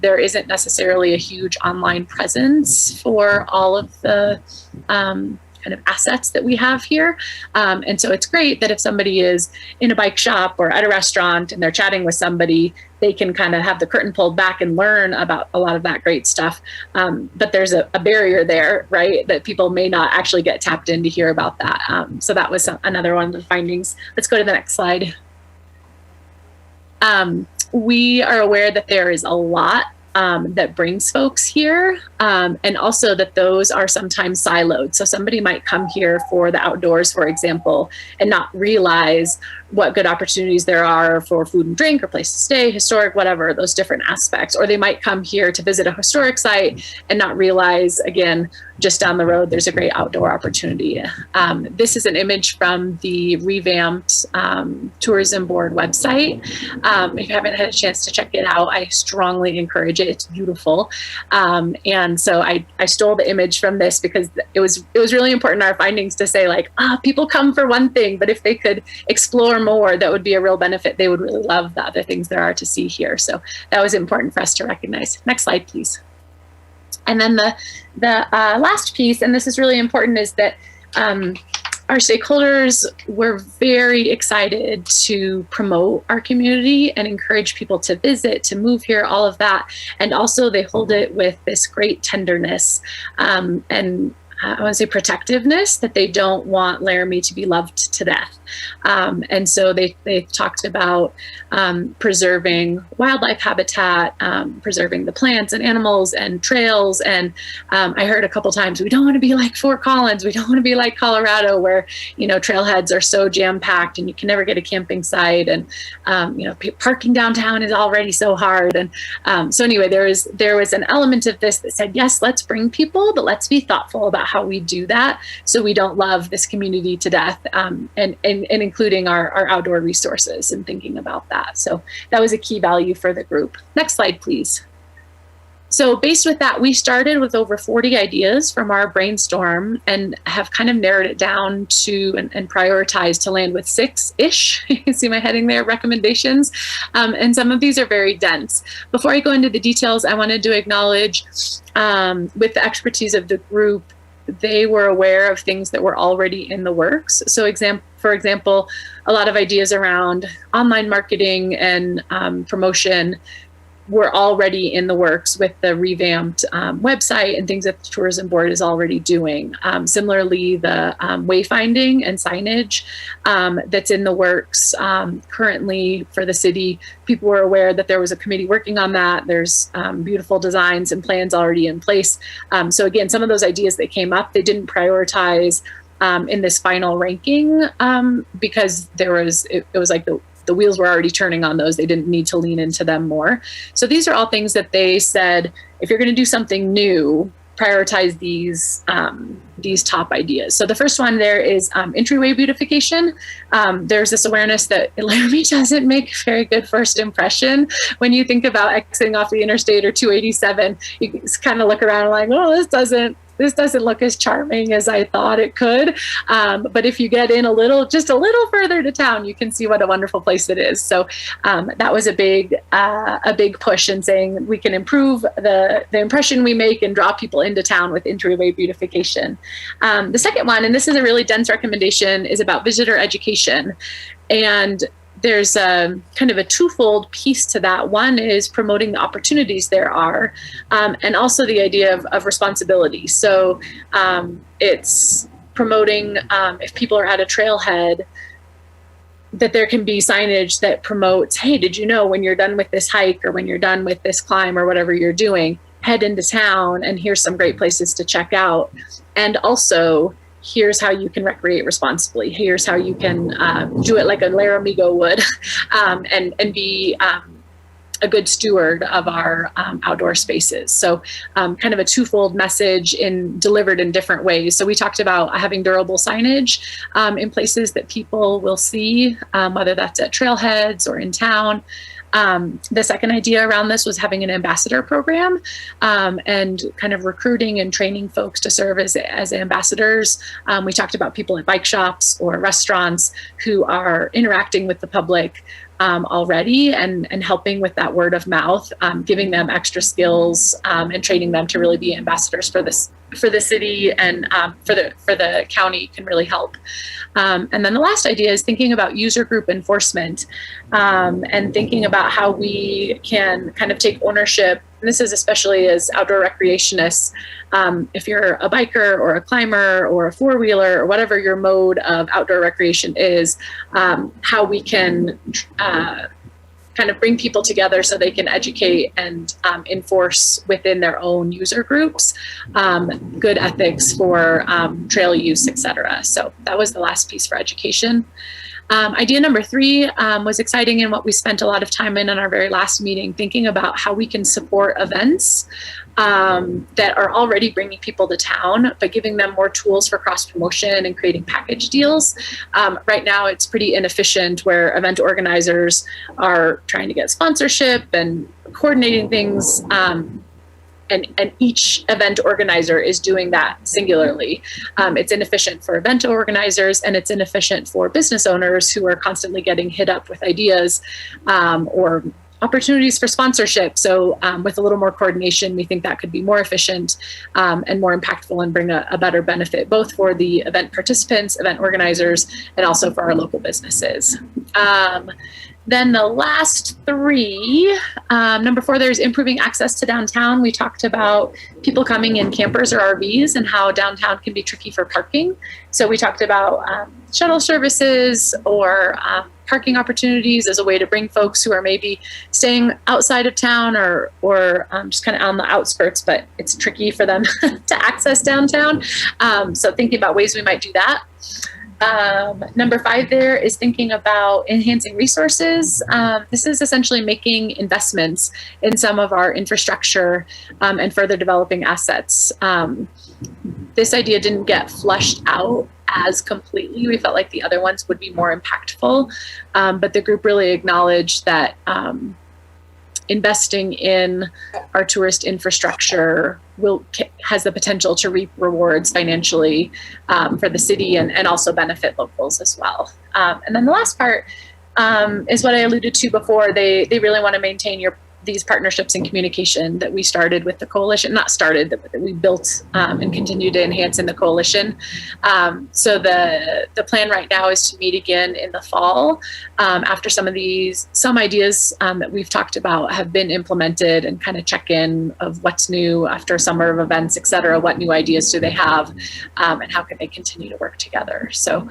There isn't necessarily a huge online presence for all of the kind of assets that we have here. And so it's great that if somebody is in a bike shop or at a restaurant and they're chatting with somebody, they can kind of have the curtain pulled back and learn about a lot of that great stuff. But there's a barrier there, right? That people may not actually get tapped in to hear about that. So that was another one of the findings. Let's go to the next slide. We are aware that there is a lot that brings folks here, and also that those are sometimes siloed. So somebody might come here for the outdoors, for example, and not realize what good opportunities there are for food and drink or place to stay, historic, whatever, those different aspects. Or they might come here to visit a historic site and not realize, again, just down the road, there's a great outdoor opportunity. This is an image from the revamped tourism board website. If you haven't had a chance to check it out, I strongly encourage it. It's beautiful. And so I stole the image from this because it was really important in our findings to say, like, people come for one thing, but if they could explore more, that would be a real benefit. They would really love the other things there are to see here. So that was important for us to recognize. Next slide, please. And then the last piece, and this is really important, is that our stakeholders were very excited to promote our community and encourage people to visit, to move here, all of that. And also they hold it with this great tenderness and I want to say protectiveness, that they don't want Laramie to be loved to death. And so they talked about preserving wildlife habitat, preserving the plants and animals and trails. And I heard a couple times, we don't want to be like Fort Collins. We don't want to be like Colorado, where, trailheads are so jam-packed and you can never get a camping site. And, parking downtown is already so hard. And so anyway, there was an element of this that said, yes, let's bring people, but let's be thoughtful about how we do that so we don't love this community to death. And including our outdoor resources and thinking about that. So that was a key value for the group. Next slide, please. So based with that, we started with over 40 ideas from our brainstorm and have kind of narrowed it down to and prioritized to land with 6-ish. You can see my heading there, recommendations. And some of these are very dense. Before I go into the details, I wanted to acknowledge with the expertise of the group, they were aware of things that were already in the works. So for example, a lot of ideas around online marketing and promotion were already in the works with the revamped website and things that the tourism board is already doing. Similarly, the wayfinding and signage that's in the works currently for the city, people were aware that there was a committee working on that. There's beautiful designs and plans already in place. So again, some of those ideas that came up, they didn't prioritize in this final ranking because it was like the wheels were already turning on those. They didn't need to lean into them more. So these are all things that they said, if you're going to do something new, prioritize these top ideas. So the first one there is entryway beautification. There's this awareness that Laramie doesn't make a very good first impression. When you think about exiting off the interstate or 287, you kind of look around and like, oh, this doesn't look as charming as I thought it could. But if you get in just a little further to town, you can see what a wonderful place it is. So that was a big push in saying we can improve the impression we make and draw people into town with entryway beautification. The second one, and this is a really dense recommendation, is about visitor education. And there's a kind of a twofold piece to that. One is promoting the opportunities there are, and also the idea of responsibility. So it's promoting, if people are at a trailhead, that there can be signage that promotes, hey, did you know when you're done with this hike or when you're done with this climb or whatever you're doing, head into town and here's some great places to check out. And also, here's how you can recreate responsibly. Here's how you can do it like a Laramie would and be a good steward of our outdoor spaces. So kind of a twofold message delivered in different ways. So we talked about having durable signage in places that people will see, whether that's at trailheads or in town. The second idea around this was having an ambassador program and kind of recruiting and training folks to serve as ambassadors. We talked about people at bike shops or restaurants who are interacting with the public already and helping with that word of mouth, giving them extra skills and training them to really be ambassadors for the city and for the county can really help. And then the last idea is thinking about user group enforcement and thinking about how we can kind of take ownership. And this is especially as outdoor recreationists. If you're a biker or a climber or a four-wheeler or whatever your mode of outdoor recreation is, how we can kind of bring people together so they can educate and enforce within their own user groups, good ethics for trail use, et cetera. So that was the last piece for education. Idea number 3 was exciting and what we spent a lot of time in our very last meeting, thinking about how we can support events that are already bringing people to town, but giving them more tools for cross promotion and creating package deals. Right now, it's pretty inefficient where event organizers are trying to get sponsorship and coordinating things. And each event organizer is doing that singularly. It's inefficient for event organizers and it's inefficient for business owners who are constantly getting hit up with ideas or opportunities for sponsorship. So with a little more coordination, we think that could be more efficient and more impactful and bring a better benefit, both for the event participants, event organizers, and also for our local businesses. Then the last 3, number 4, there's improving access to downtown. We talked about people coming in campers or RVs and how downtown can be tricky for parking. So we talked about shuttle services or parking opportunities as a way to bring folks who are maybe staying outside of town or just kind of on the outskirts, but it's tricky for them to access downtown. So thinking about ways we might do that. Number 5 there is thinking about enhancing resources. This is essentially making investments in some of our infrastructure and further developing assets. This idea didn't get flushed out as completely. We felt like the other ones would be more impactful, but the group really acknowledged that investing in our tourist infrastructure has the potential to reap rewards financially for the city and also benefit locals as well. And then the last part is what I alluded to before. They really want to maintain these partnerships and communication that we started with the coalition, that we built and continue to enhance in the coalition. So the plan right now is to meet again in the fall after some ideas that we've talked about have been implemented, and kind of check in of what's new after a summer of events, et cetera. What new ideas do they have, and how can they continue to work together? So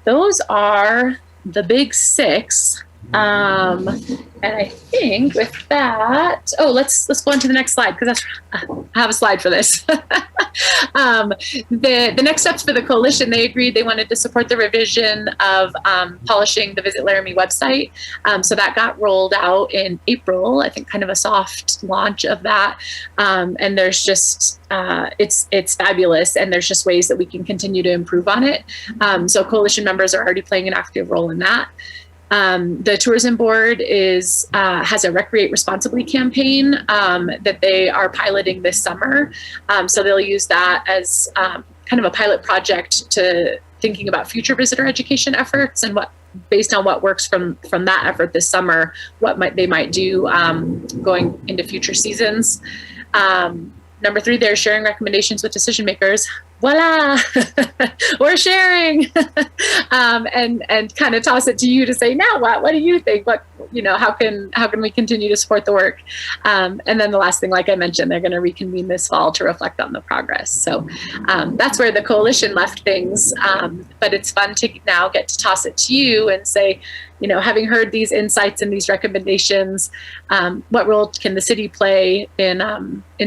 those are the big six. And I think with that, let's go on to the next slide, because I have a slide for this. The next steps for the coalition, they agreed they wanted to support the revision of polishing the Visit Laramie website. So that got rolled out in April, I think kind of a soft launch of that. And there's just, it's fabulous, and there's just ways that we can continue to improve on it. So coalition members are already playing an active role in that. The tourism board has a Recreate Responsibly campaign that they are piloting this summer. So they'll use that as kind of a pilot project to thinking about future visitor education efforts, and based on what works from that effort this summer, they might do going into future seasons. Number 3, they're sharing recommendations with decision makers. Voila, we're sharing, and kind of toss it to you to say, now what do you think? How can we continue to support the work? And then the last thing, like I mentioned, they're going to reconvene this fall to reflect on the progress. So that's where the coalition left things. But it's fun to now get to toss it to you and say, having heard these insights and these recommendations, what role can the city play in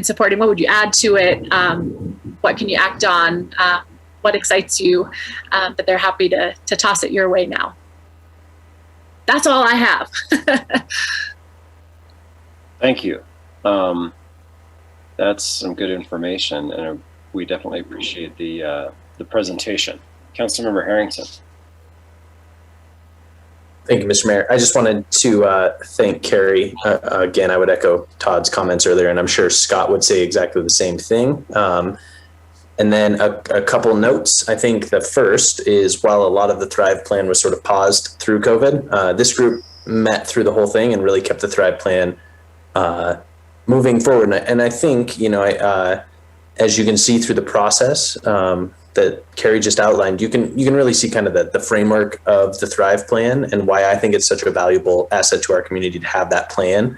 supporting? What would you add to it? What can you act on? What excites you? But they're happy to toss it your way now. That's all I have. Thank you. That's some good information, and we definitely appreciate the presentation. Councilmember Harrington. Thank you, Mr. Mayor. I just wanted to thank Carrie. Again, I would echo Todd's comments earlier, and I'm sure Scott would say exactly the same thing. And then a couple notes. I think the first is, while a lot of the Thrive Plan was sort of paused through COVID, this group met through the whole thing and really kept the Thrive Plan moving forward. And I think, as you can see through the process that Carrie just outlined, you can really see kind of the framework of the Thrive Plan and why I think it's such a valuable asset to our community to have that plan.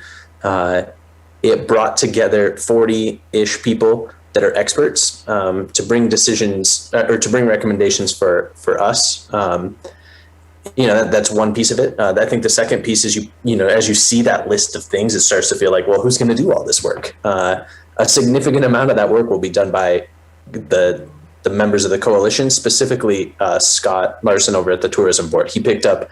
It brought together 40-ish people that are experts to bring decisions or to bring recommendations for us. That's one piece of it. I think the second piece is as you see that list of things, it starts to feel like, well, who's going to do all this work? A significant amount of that work will be done by the members of the coalition, specifically Scott Larson over at the tourism board. He picked up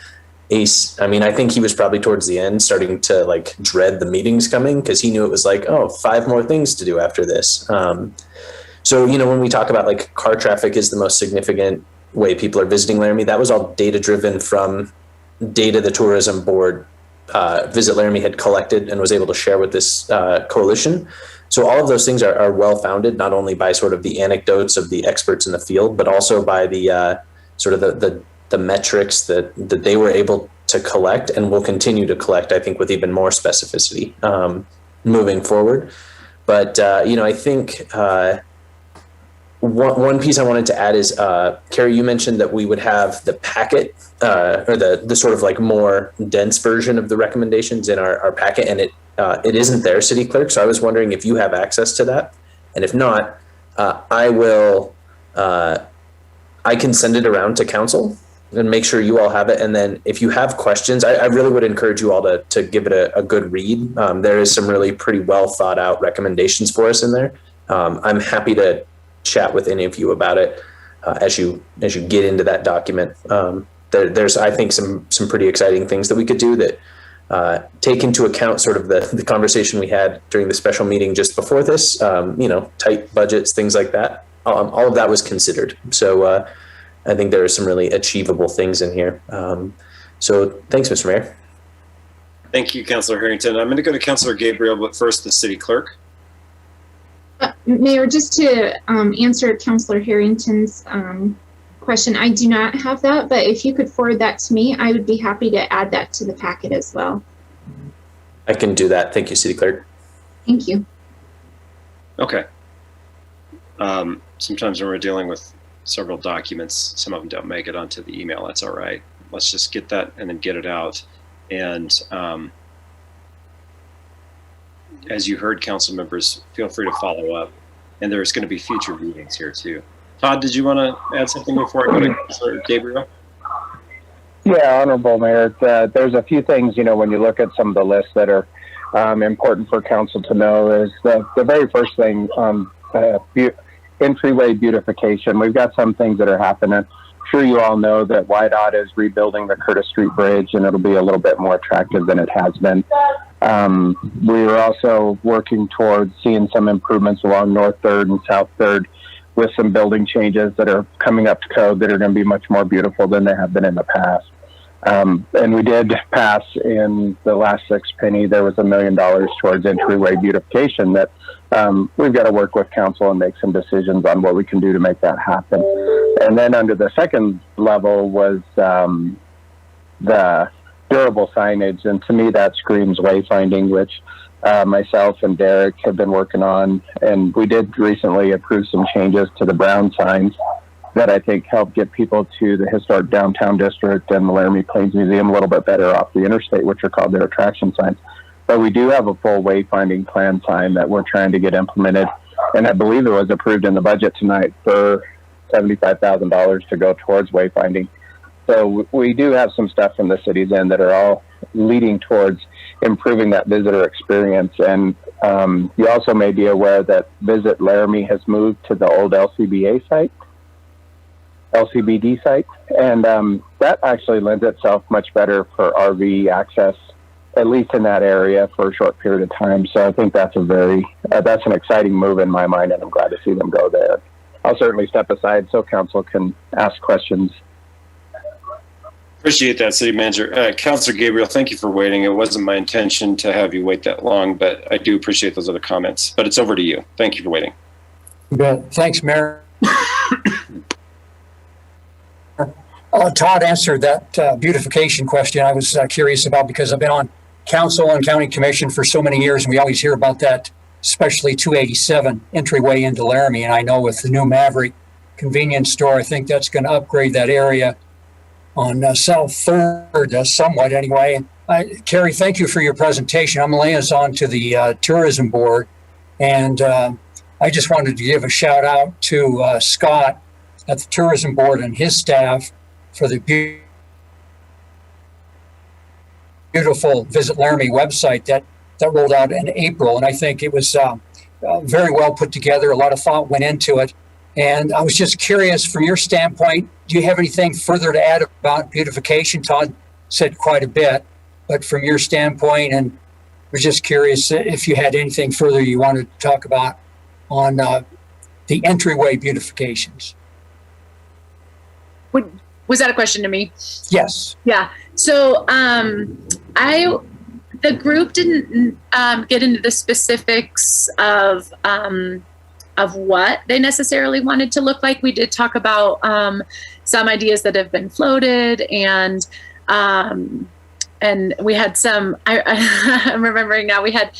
I think he was probably towards the end starting to dread the meetings coming, because he knew it was 5 more things to do after this. So, when we talk about car traffic is the most significant way people are visiting Laramie, that was all data driven from data the tourism board Visit Laramie had collected and was able to share with this coalition. So all of those things are well founded, not only by sort of the anecdotes of the experts in the field, but also by the sort of the metrics that they were able to collect and will continue to collect, I think, with even more specificity moving forward. But, I think one piece I wanted to add is, Carrie, you mentioned that we would have the packet or the sort of more dense version of the recommendations in our packet, and it isn't there, City Clerk. So I was wondering if you have access to that. And if not, I can send it around to council and make sure you all have it. And then if you have questions, I really would encourage you all to give it a good read. There is some really pretty well thought out recommendations for us in there. I'm happy to chat with any of you about it as you get into that document. There's, I think, some pretty exciting things that we could do that take into account sort of the conversation we had during the special meeting just before this, tight budgets, things like that. all of that was considered. So I think there are some really achievable things in here. So thanks, Mr. Mayor. Thank you, Councilor Harrington. I'm going to go to Councilor Gabriel, but first the city clerk. Mayor, just to answer Councilor Harrington's question, I do not have that, but if you could forward that to me, I would be happy to add that to the packet as well. I can do that. Thank you, City Clerk. Thank you. Okay. Sometimes when we're dealing with several documents, some of them don't make it onto the email. That's all right. Let's just get that and then get it out. And as you heard, council members, feel free to follow up. And there's going to be future meetings here too. Todd, did you want to add something before I go to Councilor Gabriel? Yeah, Honorable Mayor, there's a few things, when you look at some of the lists that are important for council to know is the very first thing, entryway beautification. We've got some things that are happening. I'm sure you all know that YDOT is rebuilding the Curtis Street Bridge, and it'll be a little bit more attractive than it has been. We are also working towards seeing some improvements along North 3rd and South 3rd with some building changes that are coming up to code that are going to be much more beautiful than they have been in the past. And we did pass in the last six penny, there was $1 million towards entryway beautification that we've got to work with council and make some decisions on what we can do to make that happen. And then under the second level was the durable signage. And to me, that screams wayfinding, which myself and Derek have been working on. And we did recently approve some changes to the brown signs that I think help get people to the historic downtown district and the Laramie Plains Museum a little bit better off the interstate, which are called their attraction signs. But we do have a full wayfinding plan sign that we're trying to get implemented. And I believe it was approved in the budget tonight for $75,000 to go towards wayfinding. So we do have some stuff from the city's end that are all leading towards improving that visitor experience. And you also may be aware that Visit Laramie has moved to the old LCBD site. And that actually lends itself much better for RV access, at least in that area for a short period of time. So I think that's that's an exciting move in my mind, and I'm glad to see them go there. I'll certainly step aside so council can ask questions. Appreciate that, City Manager. Councilor Gabriel, thank you for waiting. It wasn't my intention to have you wait that long, but I do appreciate those other comments. But it's over to you. Thank you for waiting. Good. Thanks, Mayor. Todd answered that beautification question I was curious about, because I've been on council and county commission for so many years, and we always hear about that, especially 287 entryway into Laramie. And I know with the new Maverick convenience store, I think that's going to upgrade that area on South 3rd, somewhat anyway. Carrie, thank you for your presentation. I'm a liaison to the tourism board, and I just wanted to give a shout out to Scott at the tourism board and his staff for the beautiful Visit Laramie website that rolled out in April. And I think it was very well put together. A lot of thought went into it. And I was just curious, from your standpoint, do you have anything further to add about beautification? Todd said quite a bit, but from your standpoint, and I was just curious if you had anything further you wanted to talk about on the entryway beautifications. Was that a question to me? Yes. Yeah. So the group didn't get into the specifics of what they necessarily wanted to look like. We did talk about some ideas that have been floated, and we had some, I'm remembering now, we had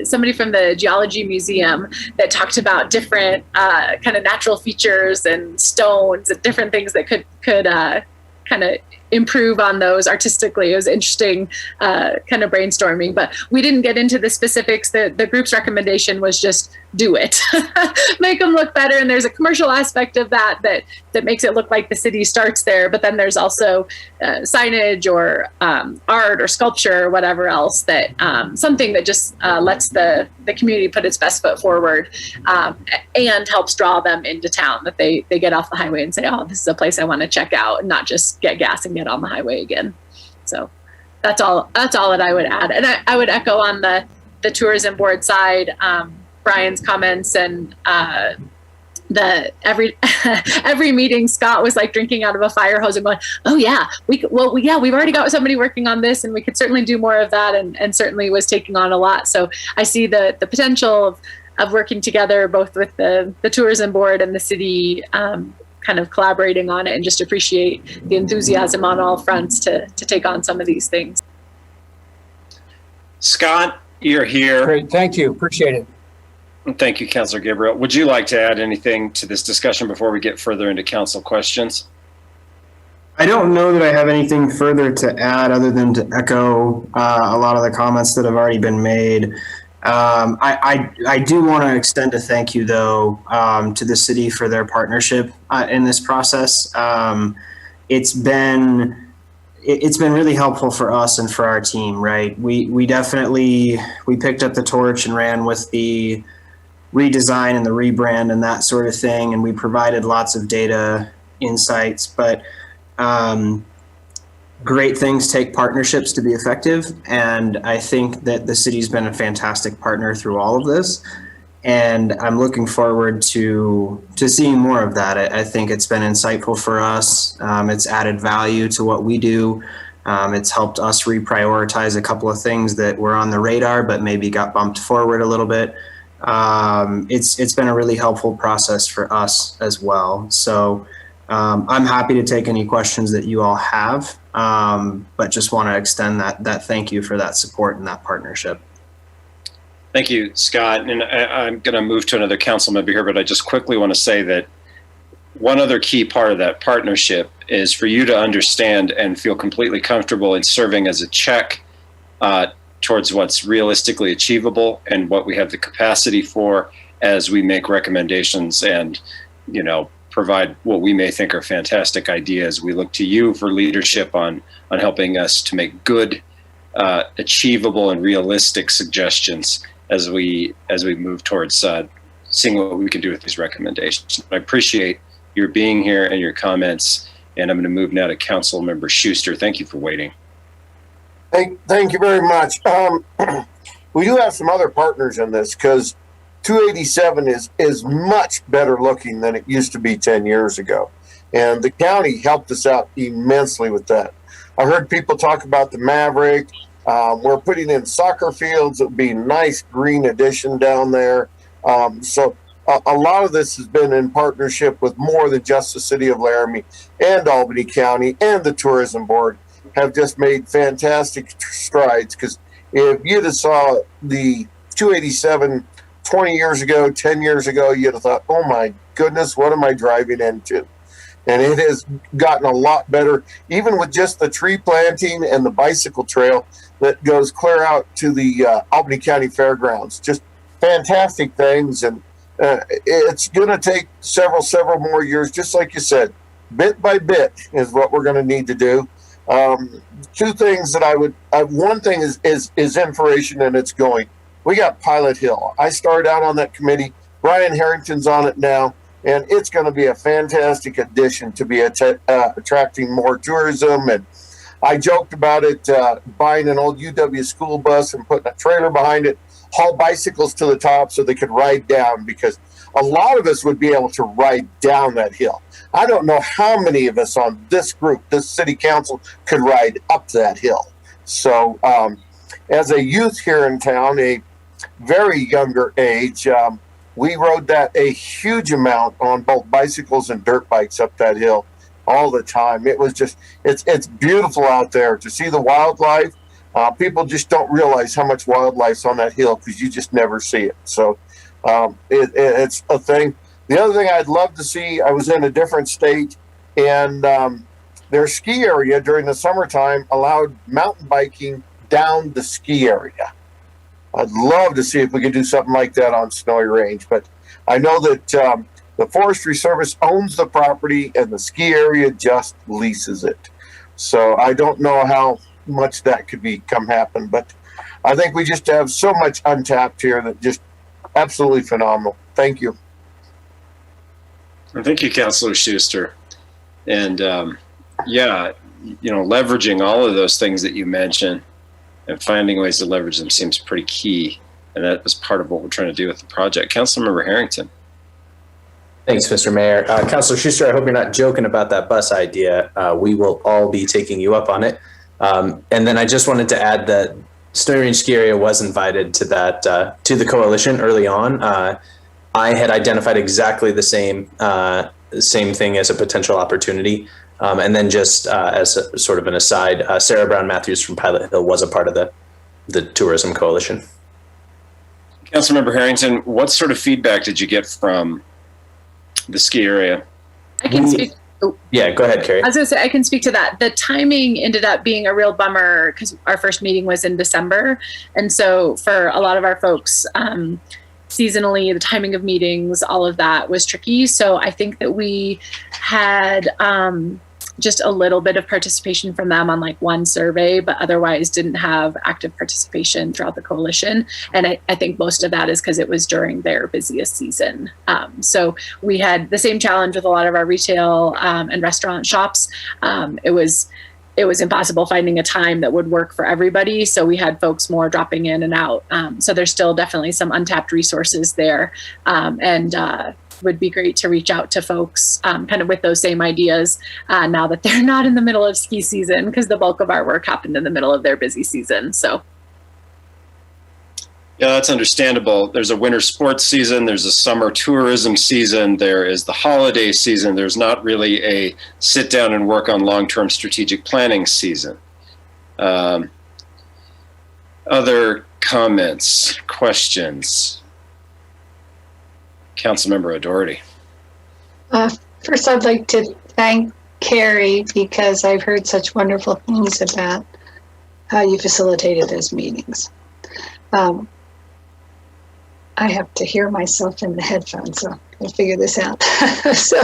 somebody from the Geology Museum that talked about different kind of natural features and stones and different things that could kind of improve on those artistically. It was interesting kind of brainstorming, but we didn't get into the specifics. The group's recommendation was just do it. Make them look better. And there's a commercial aspect of that makes it look like the city starts there. But then there's also signage or art or sculpture or whatever else that something that just lets the community put its best foot forward and helps draw them into town, that they get off the highway and say, oh, this is a place I want to check out, and not just get gas and get on the highway again. So that's all that I would add. And I would echo on the tourism board side, Brian's comments, and every meeting, Scott was like drinking out of a fire hose and going, "Oh yeah, we've already got somebody working on this, and we could certainly do more of that," and certainly was taking on a lot. So I see the potential of working together, both with the tourism board and the city, kind of collaborating on it, and just appreciate the enthusiasm on all fronts to take on some of these things. Scott, you're here. Great, thank you, appreciate it. Thank you, Councilor Gabriel. Would you like to add anything to this discussion before we get further into council questions? I don't know that I have anything further to add other than to echo a lot of the comments that have already been made. I do want to extend a thank you, though, to the city for their partnership in this process. It's been really helpful for us and for our team, right? We definitely picked up the torch and ran with the redesign and the rebrand and that sort of thing, and we provided lots of data insights, but great things take partnerships to be effective, and I think that the city's been a fantastic partner through all of this, and I'm looking forward to seeing more of that. I think it's been insightful for us. It's added value to what we do. It's helped us reprioritize a couple of things that were on the radar but maybe got bumped forward a little bit. It's been a really helpful process for us as well. So I'm happy to take any questions that you all have, but just want to extend that thank you for that support and that partnership. Thank you, Scott. And I'm going to move to another council member here, but I just quickly want to say that one other key part of that partnership is for you to understand and feel completely comfortable in serving as a check towards what's realistically achievable and what we have the capacity for as we make recommendations and, provide what we may think are fantastic ideas. We look to you for leadership on helping us to make good, achievable and realistic suggestions as we move towards seeing what we can do with these recommendations. I appreciate your being here and your comments, and I'm going to move now to Council Member Schuster. Thank you for waiting. Thank you very much. We do have some other partners in this because 287 is much better looking than it used to be 10 years ago. And the county helped us out immensely with that. I heard people talk about the Maverick. We're putting in soccer fields. It would be a nice green addition down there. So a lot of this has been in partnership with more than just the city of Laramie and Albany County, and the tourism board have just made fantastic strides. Because if you'd have saw the 287 20 years ago, 10 years ago, you'd have thought, oh my goodness, what am I driving into? And it has gotten a lot better, even with just the tree planting and the bicycle trail that goes clear out to the Albany County Fairgrounds. Just fantastic things. And it's going to take several more years, just like you said. Bit by bit is what we're going to need to do. Two things that one thing is information, and it's going. We got Pilot Hill. I started out on that committee. Brian Harrington's on it now, and it's going to be a fantastic addition to be attracting more tourism. And I joked about it, buying an old UW school bus and putting a trailer behind it, haul bicycles to the top so they could ride down, because a lot of us would be able to ride down that hill. I don't know how many of us on this group, this city council, could ride up that hill. So as a youth here in town, a very younger age, we rode that a huge amount on both bicycles and dirt bikes up that hill all the time. It was just, it's beautiful out there to see the wildlife. People just don't realize how much wildlife's on that hill because you just never see it. So it's a thing. The other thing I'd love to see, I was in a different state, and their ski area during the summertime allowed mountain biking down the ski area. I'd love to see if we could do something like that on Snowy Range, but I know that the Forestry Service owns the property and the ski area just leases it. So I don't know how much that could come happen, but I think we just have so much untapped here that just absolutely phenomenal. Thank you. Well, thank you, Councilor Schuster. And leveraging all of those things that you mentioned and finding ways to leverage them seems pretty key. And that was part of what we're trying to do with the project. Councilmember Harrington. Thanks, Mr. Mayor. Councilor Schuster, I hope you're not joking about that bus idea. We will all be taking you up on it. And then I just wanted to add that Snowy Range Ski Area was invited to that to the coalition early on. I had identified exactly the same thing as a potential opportunity. And then just as a, sort of an aside, Sarah Brown Matthews from Pilot Hill was a part of the tourism coalition. Councilmember Harrington, what sort of feedback did you get from the ski area? I can speak. Yeah, go ahead, Carrie. I was going to say, I can speak to that. The timing ended up being a real bummer because our first meeting was in December. And so for a lot of our folks, seasonally, the timing of meetings, all of that was tricky. So I think that we had just a little bit of participation from them on like one survey, but otherwise didn't have active participation throughout the coalition. And I think most of that is because it was during their busiest season. So we had the same challenge with a lot of our retail and restaurant shops. It was impossible finding a time that would work for everybody. So we had folks more dropping in and out. So there's still definitely some untapped resources there. And would be great to reach out to folks kind of with those same ideas now that they're not in the middle of ski season, because the bulk of our work happened in the middle of their busy season. So. Yeah, that's understandable. There's a winter sports season, there's a summer tourism season, there is the holiday season. There's not really a sit down and work on long-term strategic planning season. Other comments, questions? Councilmember O'Doherty. First, I'd like to thank Carrie because I've heard such wonderful things about how you facilitated those meetings. I have to hear myself in the headphones, so I'll figure this out. So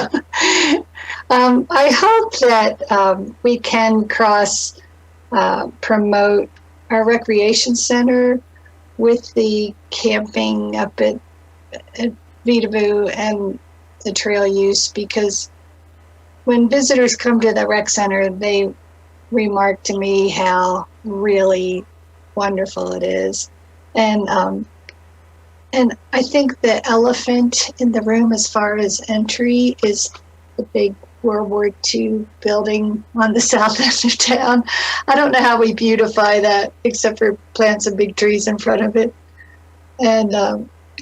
I hope that we can cross promote our recreation center with the camping up at Vedaboo and the trail use, because when visitors come to the rec center, they remark to me how really wonderful it is. And I think the elephant in the room as far as entry is the big World War II building on the south end of town. I don't know how we beautify that except for plant some big trees in front of it.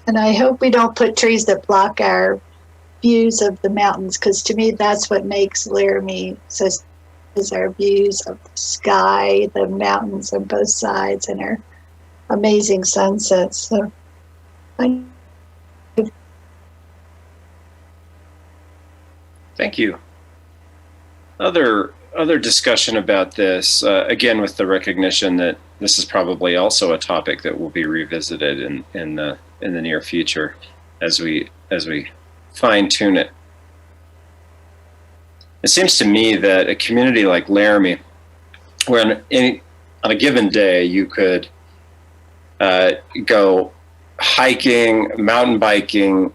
And I hope we don't put trees that block our views of the mountains, because to me that's what makes Laramie so, is our views of the sky, the mountains on both sides, and our amazing sunsets. So Thank you. Other discussion about this, again, with the recognition that this is probably also a topic that will be revisited in the near future as we fine tune it. It seems to me that a community like Laramie, where on a given day you could go hiking, mountain biking,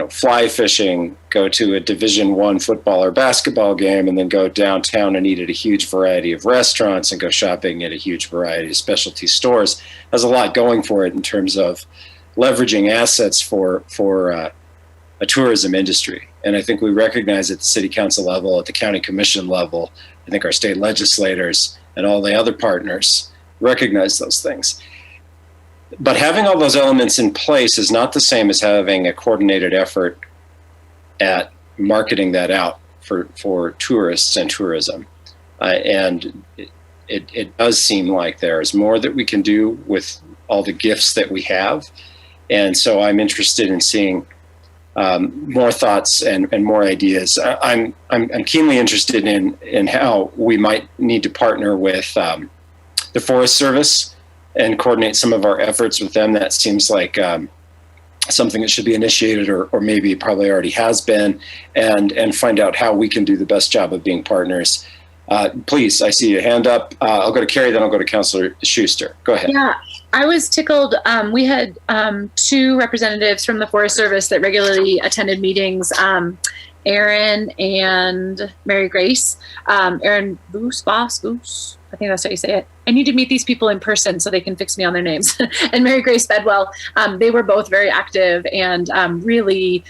fly fishing, go to a Division I football or basketball game, and then go downtown and eat at a huge variety of restaurants and go shopping at a huge variety of specialty stores, has a lot going for it in terms of leveraging assets for a tourism industry. And I think we recognize at the city council level, at the county commission level, I think our state legislators and all the other partners recognize those things. But having all those elements in place is not the same as having a coordinated effort at marketing that out for tourists and tourism. And it does seem like there's more that we can do with all the gifts that we have. And so I'm interested in seeing more thoughts and more ideas. I'm keenly interested in how we might need to partner with the Forest Service and coordinate some of our efforts with them. That seems like something that should be initiated, or maybe probably already has been, and find out how we can do the best job of being partners. Please, I see a hand up. I'll go to Carrie, then I'll go to Councilor Schuster. Go ahead. Yeah, I was tickled. We had two representatives from the Forest Service that regularly attended meetings, Aaron and Mary Grace. Aaron Boos, I think that's how you say it. I need to meet these people in person so they can fix me on their names. And Mary Grace Bedwell, they were both very active and really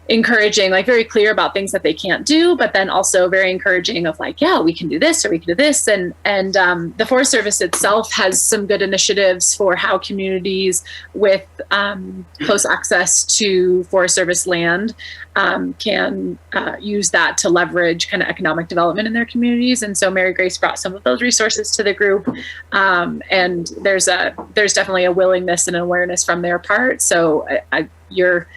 encouraging, like very clear about things that they can't do, but then also very encouraging of like, yeah, we can do this or we can do this. And the Forest Service itself has some good initiatives for how communities with close access to Forest Service land can use that to leverage kind of economic development in their communities. And so Mary Grace brought some of those resources to the group. And there's definitely a willingness and awareness from their part. So you're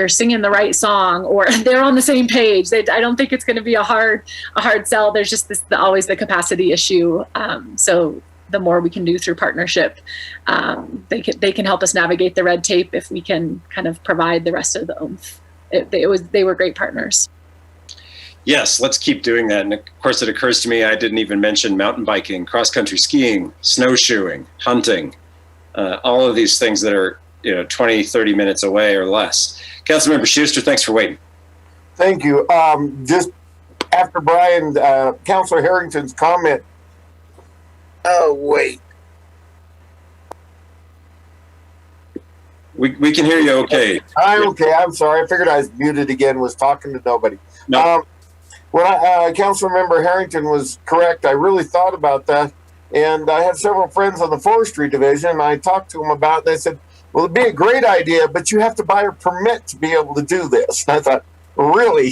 singing the right song, or they're on the same page. I don't think it's going to be a hard sell. There's just always the capacity issue. So the more we can do through partnership, they can help us navigate the red tape if we can kind of provide the rest of the oomph. They were great partners. Yes, let's keep doing that. And of course, it occurs to me I didn't even mention mountain biking, cross-country skiing, snowshoeing, hunting, all of these things that are 20, 30 minutes away or less. Councilmember Schuster, thanks for waiting. Thank you. Just after Brian, Councilor Harrington's comment. Oh, wait. We can hear you okay. Okay. I'm sorry. I figured I was muted again, was talking to nobody. No. When Councilmember Harrington was correct, I really thought about that. And I had several friends on the forestry division, and I talked to them about it. They said, well, it'd be a great idea, but you have to buy a permit to be able to do this. And I thought, really?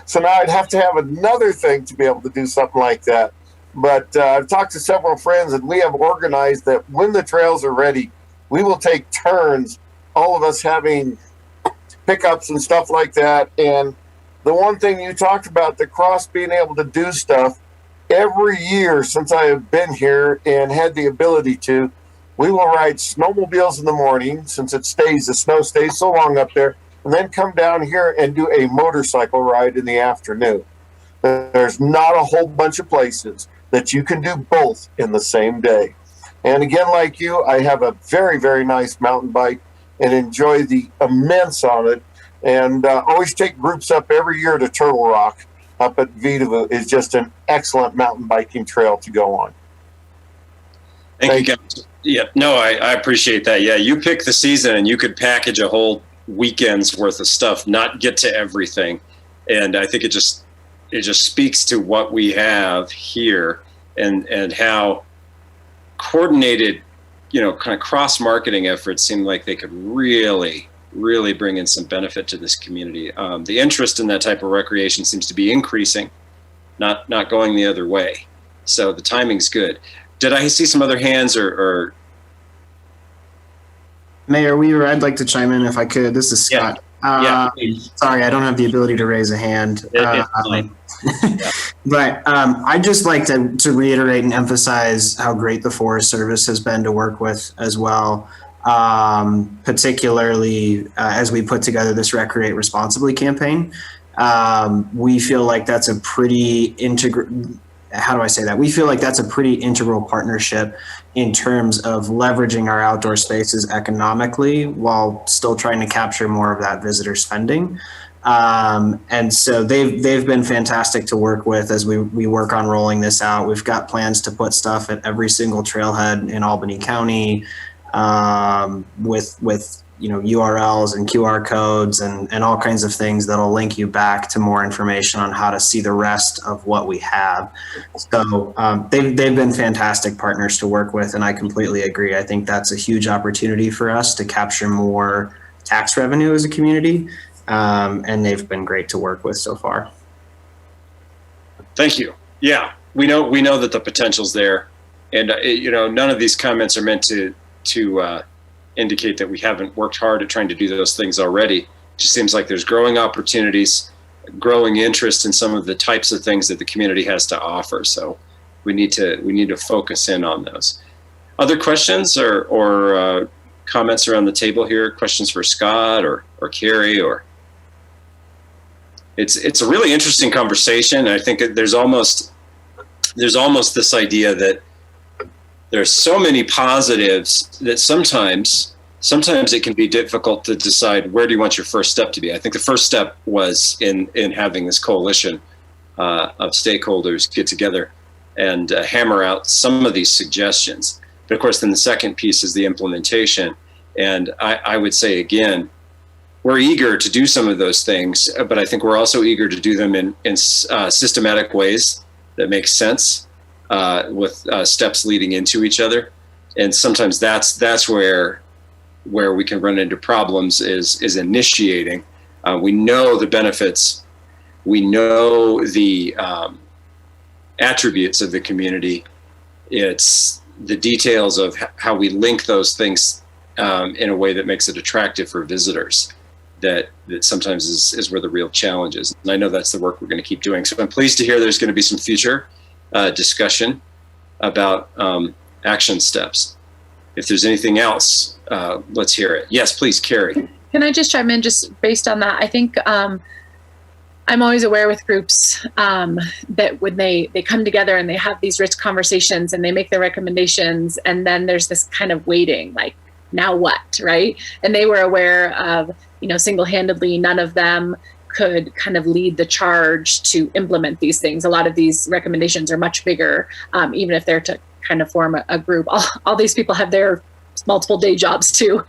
So now I'd have to have another thing to be able to do something like that. But I've talked to several friends, and we have organized that when the trails are ready, we will take turns, all of us having pickups and stuff like that. And the one thing you talked about, the cross being able to do stuff, every year since I have been here and had the ability to, we will ride snowmobiles in the morning, since the snow stays so long up there, and then come down here and do a motorcycle ride in the afternoon. There's not a whole bunch of places that you can do both in the same day. And again, like you, I have a very, very nice mountain bike and enjoy the immense on it. And always take groups up every year to Turtle Rock up at Vitavu. Is just an excellent mountain biking trail to go on. Thank you, guys. Yeah, no, I appreciate that. Yeah, you pick the season and you could package a whole weekend's worth of stuff, not get to everything. And I think it just speaks to what we have here and how coordinated, kind of cross-marketing efforts seem like they could really bring in some benefit to this community. The interest in that type of recreation seems to be increasing, not going the other way. So the timing's good. Did I see some other hands or? Mayor Weaver, I'd like to chime in if I could. This is Scott. Sorry, I don't have the ability to raise a hand. But I'd just like to reiterate and emphasize how great the Forest Service has been to work with as well, particularly as we put together this Recreate Responsibly campaign. We feel like that's a pretty we feel like that's a pretty integral partnership in terms of leveraging our outdoor spaces economically while still trying to capture more of that visitor spending. And so they've been fantastic to work with as we work on rolling this out. We've got plans to put stuff at every single trailhead in Albany County, with URLs and QR codes and all kinds of things that'll link you back to more information on how to see the rest of what we have. So they've been fantastic partners to work with, and I completely agree. I think that's a huge opportunity for us to capture more tax revenue as a community, and they've been great to work with so far. Thank you. Yeah, we know that the potential's there, and none of these comments are meant to indicate that we haven't worked hard at trying to do those things already. It just seems like there's growing opportunities, growing interest in some of the types of things that the community has to offer. So we need to focus in on those. Other questions or comments around the table here? Questions for Scott or Carrie? Or it's a really interesting conversation. I think there's almost this idea that there's so many positives that sometimes it can be difficult to decide where do you want your first step to be. I think the first step was in having this coalition of stakeholders get together and hammer out some of these suggestions. But of course, then the second piece is the implementation. And I would say, again, we're eager to do some of those things, but I think we're also eager to do them in systematic ways that make sense, with steps leading into each other. And sometimes that's where we can run into problems is initiating. We know the benefits, we know the attributes of the community. It's the details of how we link those things in a way that makes it attractive for visitors that sometimes is where the real challenge is. And I know that's the work we're going to keep doing. So I'm pleased to hear there's going to be some future discussion about action steps. If there's anything else, let's hear it. Yes, please, Carrie. Can I just chime in just based on that? I think I'm always aware with groups that when they come together and they have these rich conversations and they make their recommendations, and then there's this kind of waiting, like, now what, right? And they were aware of, single-handedly, none of them could kind of lead the charge to implement these things. A lot of these recommendations are much bigger, even if they're to kind of form a group. All these people have their multiple day jobs too.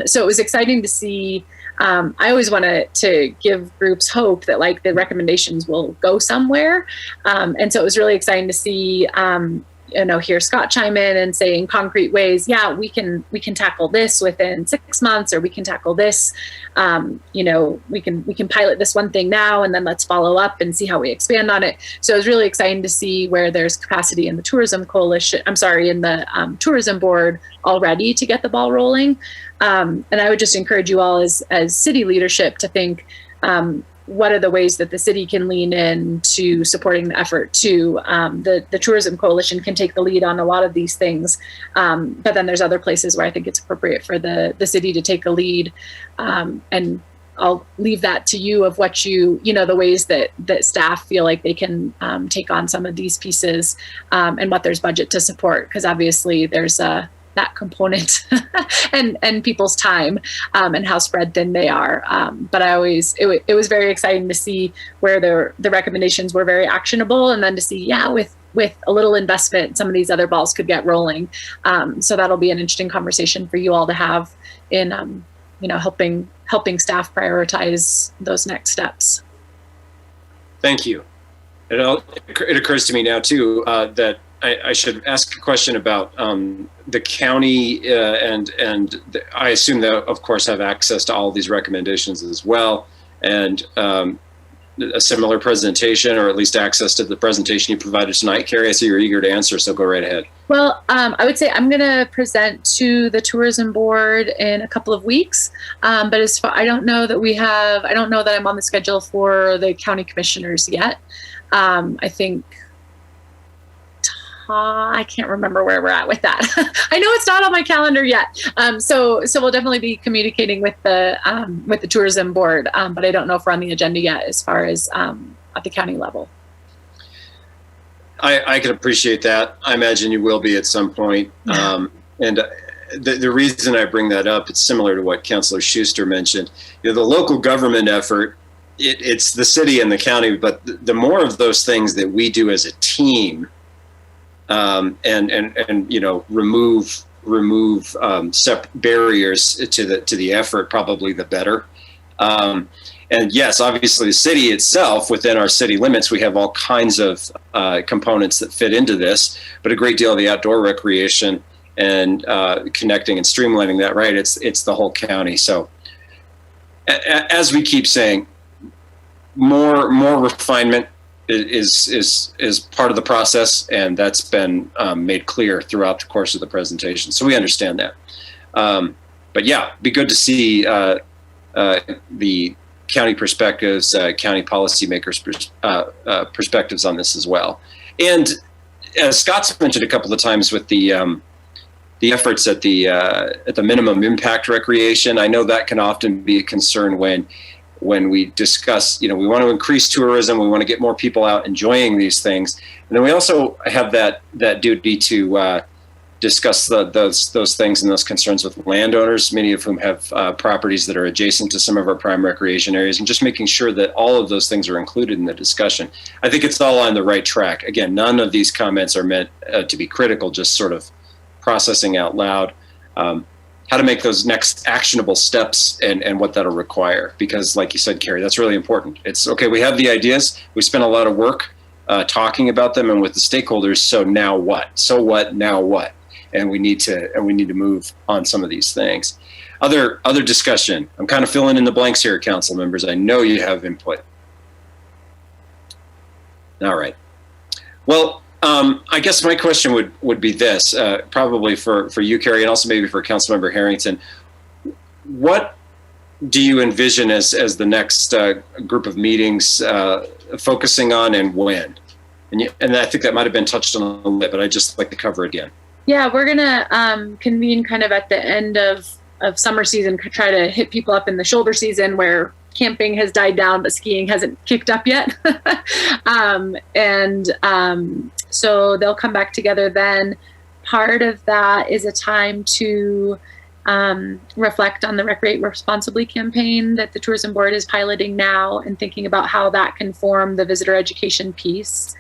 So it was exciting to see. I always want to give groups hope that like the recommendations will go somewhere. And so it was really exciting to see, hear Scott chime in and say in concrete ways, yeah, we can tackle this within 6 months, or we can tackle this, we can pilot this one thing now, and then let's follow up and see how we expand on it. So it was really exciting to see where there's capacity in the tourism coalition, in the tourism board already to get the ball rolling. And I would just encourage you all as city leadership to think, what are the ways that the city can lean in to supporting the effort too? The tourism coalition can take the lead on a lot of these things, but then there's other places where I think it's appropriate for the city to take a lead. And I'll leave that to you of what the ways that staff feel like they can take on some of these pieces, and what there's budget to support, because obviously there's that component and people's time, and how spread thin they are. But it was very exciting to see where the recommendations were very actionable, and then to see, with a little investment, some of these other balls could get rolling. So that'll be an interesting conversation for you all to have in, helping staff prioritize those next steps. Thank you. It occurs to me now too, that I should ask a question about the county, and I assume that, of course, have access to all these recommendations as well, and a similar presentation, or at least access to the presentation you provided tonight. Carrie, I see you're eager to answer, so go right ahead. Well, I would say I'm going to present to the tourism board in a couple of weeks, but as far, I don't know that I'm on the schedule for the county commissioners yet. I think. I can't remember where we're at with that. I know it's not on my calendar yet. So we'll definitely be communicating with the tourism board, but I don't know if we're on the agenda yet as far as at the county level. I can appreciate that. I imagine you will be at some point. And the reason I bring that up, it's similar to what Councilor Schuster mentioned. The local government effort, it's the city and the county, but the more of those things that we do as a team, and remove barriers to the effort, probably the better. And yes, obviously the city itself, within our city limits, we have all kinds of components that fit into this, but a great deal of the outdoor recreation and connecting and streamlining that, right? It's the whole county. So as we keep saying, more refinement is part of the process, and that's been made clear throughout the course of the presentation. So we understand that. But yeah, be good to see the county perspectives, county policymakers' perspectives on this as well. And as Scott's mentioned a couple of times with the efforts at the minimum impact recreation, I know that can often be a concern when we discuss, we want to increase tourism, we want to get more people out enjoying these things. And then we also have that duty to discuss those things and those concerns with landowners, many of whom have properties that are adjacent to some of our prime recreation areas, and just making sure that all of those things are included in the discussion. I think it's all on the right track. Again, none of these comments are meant to be critical, just sort of processing out loud. how to make those next actionable steps and what that'll require. Because like you said, Carrie, that's really important. It's okay, we have the ideas, we spent a lot of work talking about them and with the stakeholders. So now what? So what? Now what? And we need to move on some of these things. Other discussion. I'm kind of filling in the blanks here, council members. I know you have input. All right. Well, I guess my question would be this, probably for you, Carrie, and also maybe for Councilmember Harrington. What do you envision as the next group of meetings focusing on, and when? And I think that might have been touched on a little bit, but I'd just like to cover it again. Yeah, we're gonna convene kind of at the end of summer season, try to hit people up in the shoulder season where camping has died down, but skiing hasn't kicked up yet. So they'll come back together then. Part of that is a time to reflect on the Recreate Responsibly campaign that the Tourism Board is piloting now and thinking about how that can form the visitor education piece.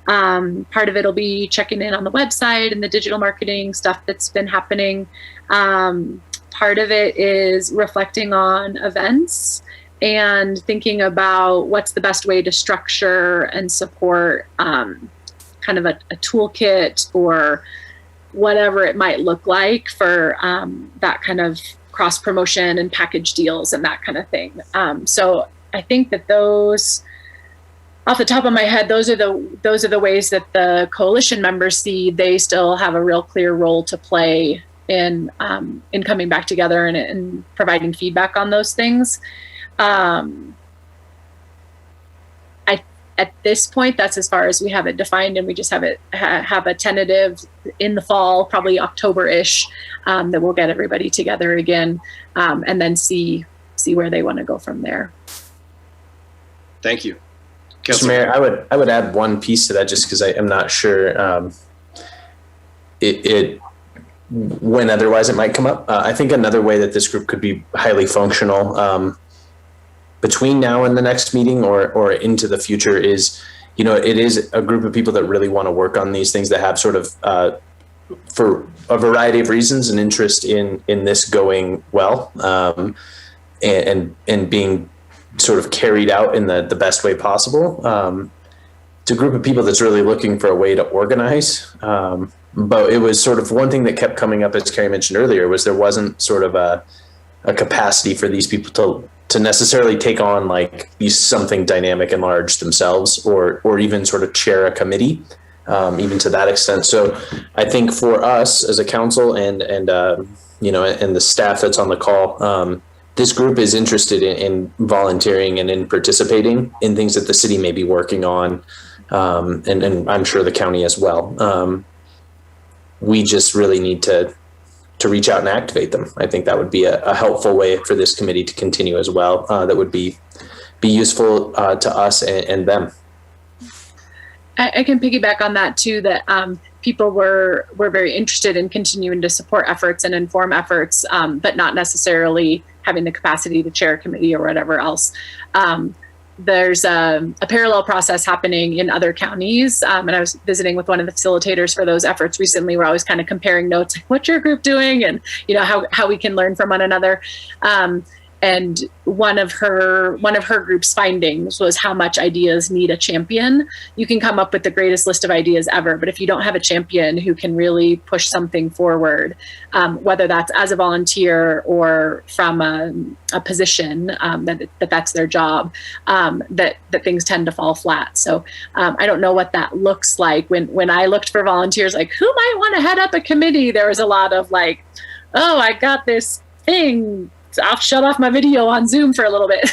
Part of it will be checking in on the website and the digital marketing stuff that's been happening. Part of it is reflecting on events and thinking about what's the best way to structure and support kind of a toolkit or whatever it might look like for that kind of cross promotion and package deals and that kind of thing. So I think that those, off the top of my head, those are the ways that the coalition members see they still have a real clear role to play in coming back together and providing feedback on those things. At this point, that's as far as we have it defined, and we just have a tentative in the fall, probably October-ish, that we'll get everybody together again, and then see where they want to go from there. Thank you. Mr. Mayor, I would add one piece to that, just because I am not sure when otherwise it might come up. I think another way that this group could be highly functional between now and the next meeting or into the future is, it is a group of people that really want to work on these things, that have sort of, for a variety of reasons, an interest in this going well, and being sort of carried out in the best way possible. It's a group of people that's really looking for a way to organize. But it was sort of one thing that kept coming up, as Carrie mentioned earlier, was there wasn't sort of a capacity for these people to necessarily take on like something dynamic and large themselves, or even sort of chair a committee, even to that extent. So I think for us as a council and the staff that's on the call, this group is interested in volunteering and in participating in things that the city may be working on, and I'm sure the county as well. We just really need to reach out and activate them. I think that would be a helpful way for this committee to continue as well. That would be useful to us and them. I can piggyback on that too, that people were very interested in continuing to support efforts and inform efforts, but not necessarily having the capacity to chair a committee or whatever else. There's a parallel process happening in other counties. And I was visiting with one of the facilitators for those efforts recently, where I was kind of comparing notes, like what's your group doing, and how we can learn from one another. And one of her group's findings was how much ideas need a champion. You can come up with the greatest list of ideas ever, but if you don't have a champion who can really push something forward, whether that's as a volunteer or from a position that's their job, that things tend to fall flat. So I don't know what that looks like. When I looked for volunteers, like who might want to head up a committee, there was a lot of like, oh, I got this thing, I'll shut off my video on Zoom for a little bit.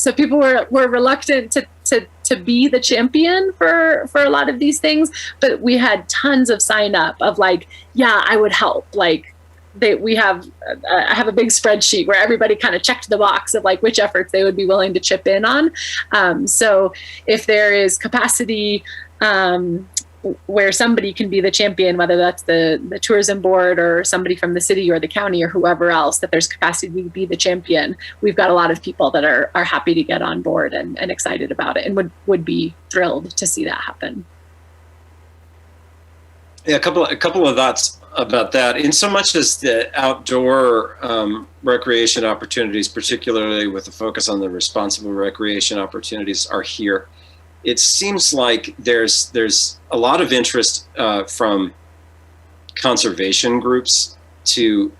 So people were reluctant to be the champion for a lot of these things, but we had tons of sign up of like, yeah, I would help. Like I have a big spreadsheet where everybody kind of checked the box of like which efforts they would be willing to chip in on. So if there is capacity, where somebody can be the champion, whether that's the tourism board or somebody from the city or the county or whoever else, that there's capacity to be the champion. We've got a lot of people that are happy to get on board and excited about it, and would be thrilled to see that happen. Yeah, a couple of thoughts about that. In so much as the outdoor recreation opportunities, particularly with the focus on the responsible recreation opportunities, are here, it seems like there's a lot of interest from conservation groups to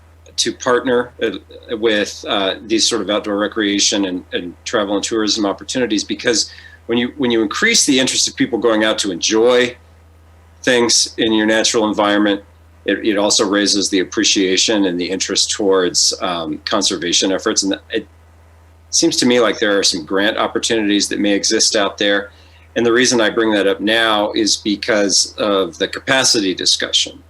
partner with these sort of outdoor recreation and travel and tourism opportunities, because when you increase the interest of people going out to enjoy things in your natural environment, it also raises the appreciation and the interest towards conservation efforts. And it seems to me like there are some grant opportunities that may exist out there. And the reason I bring that up now is because of the capacity discussion.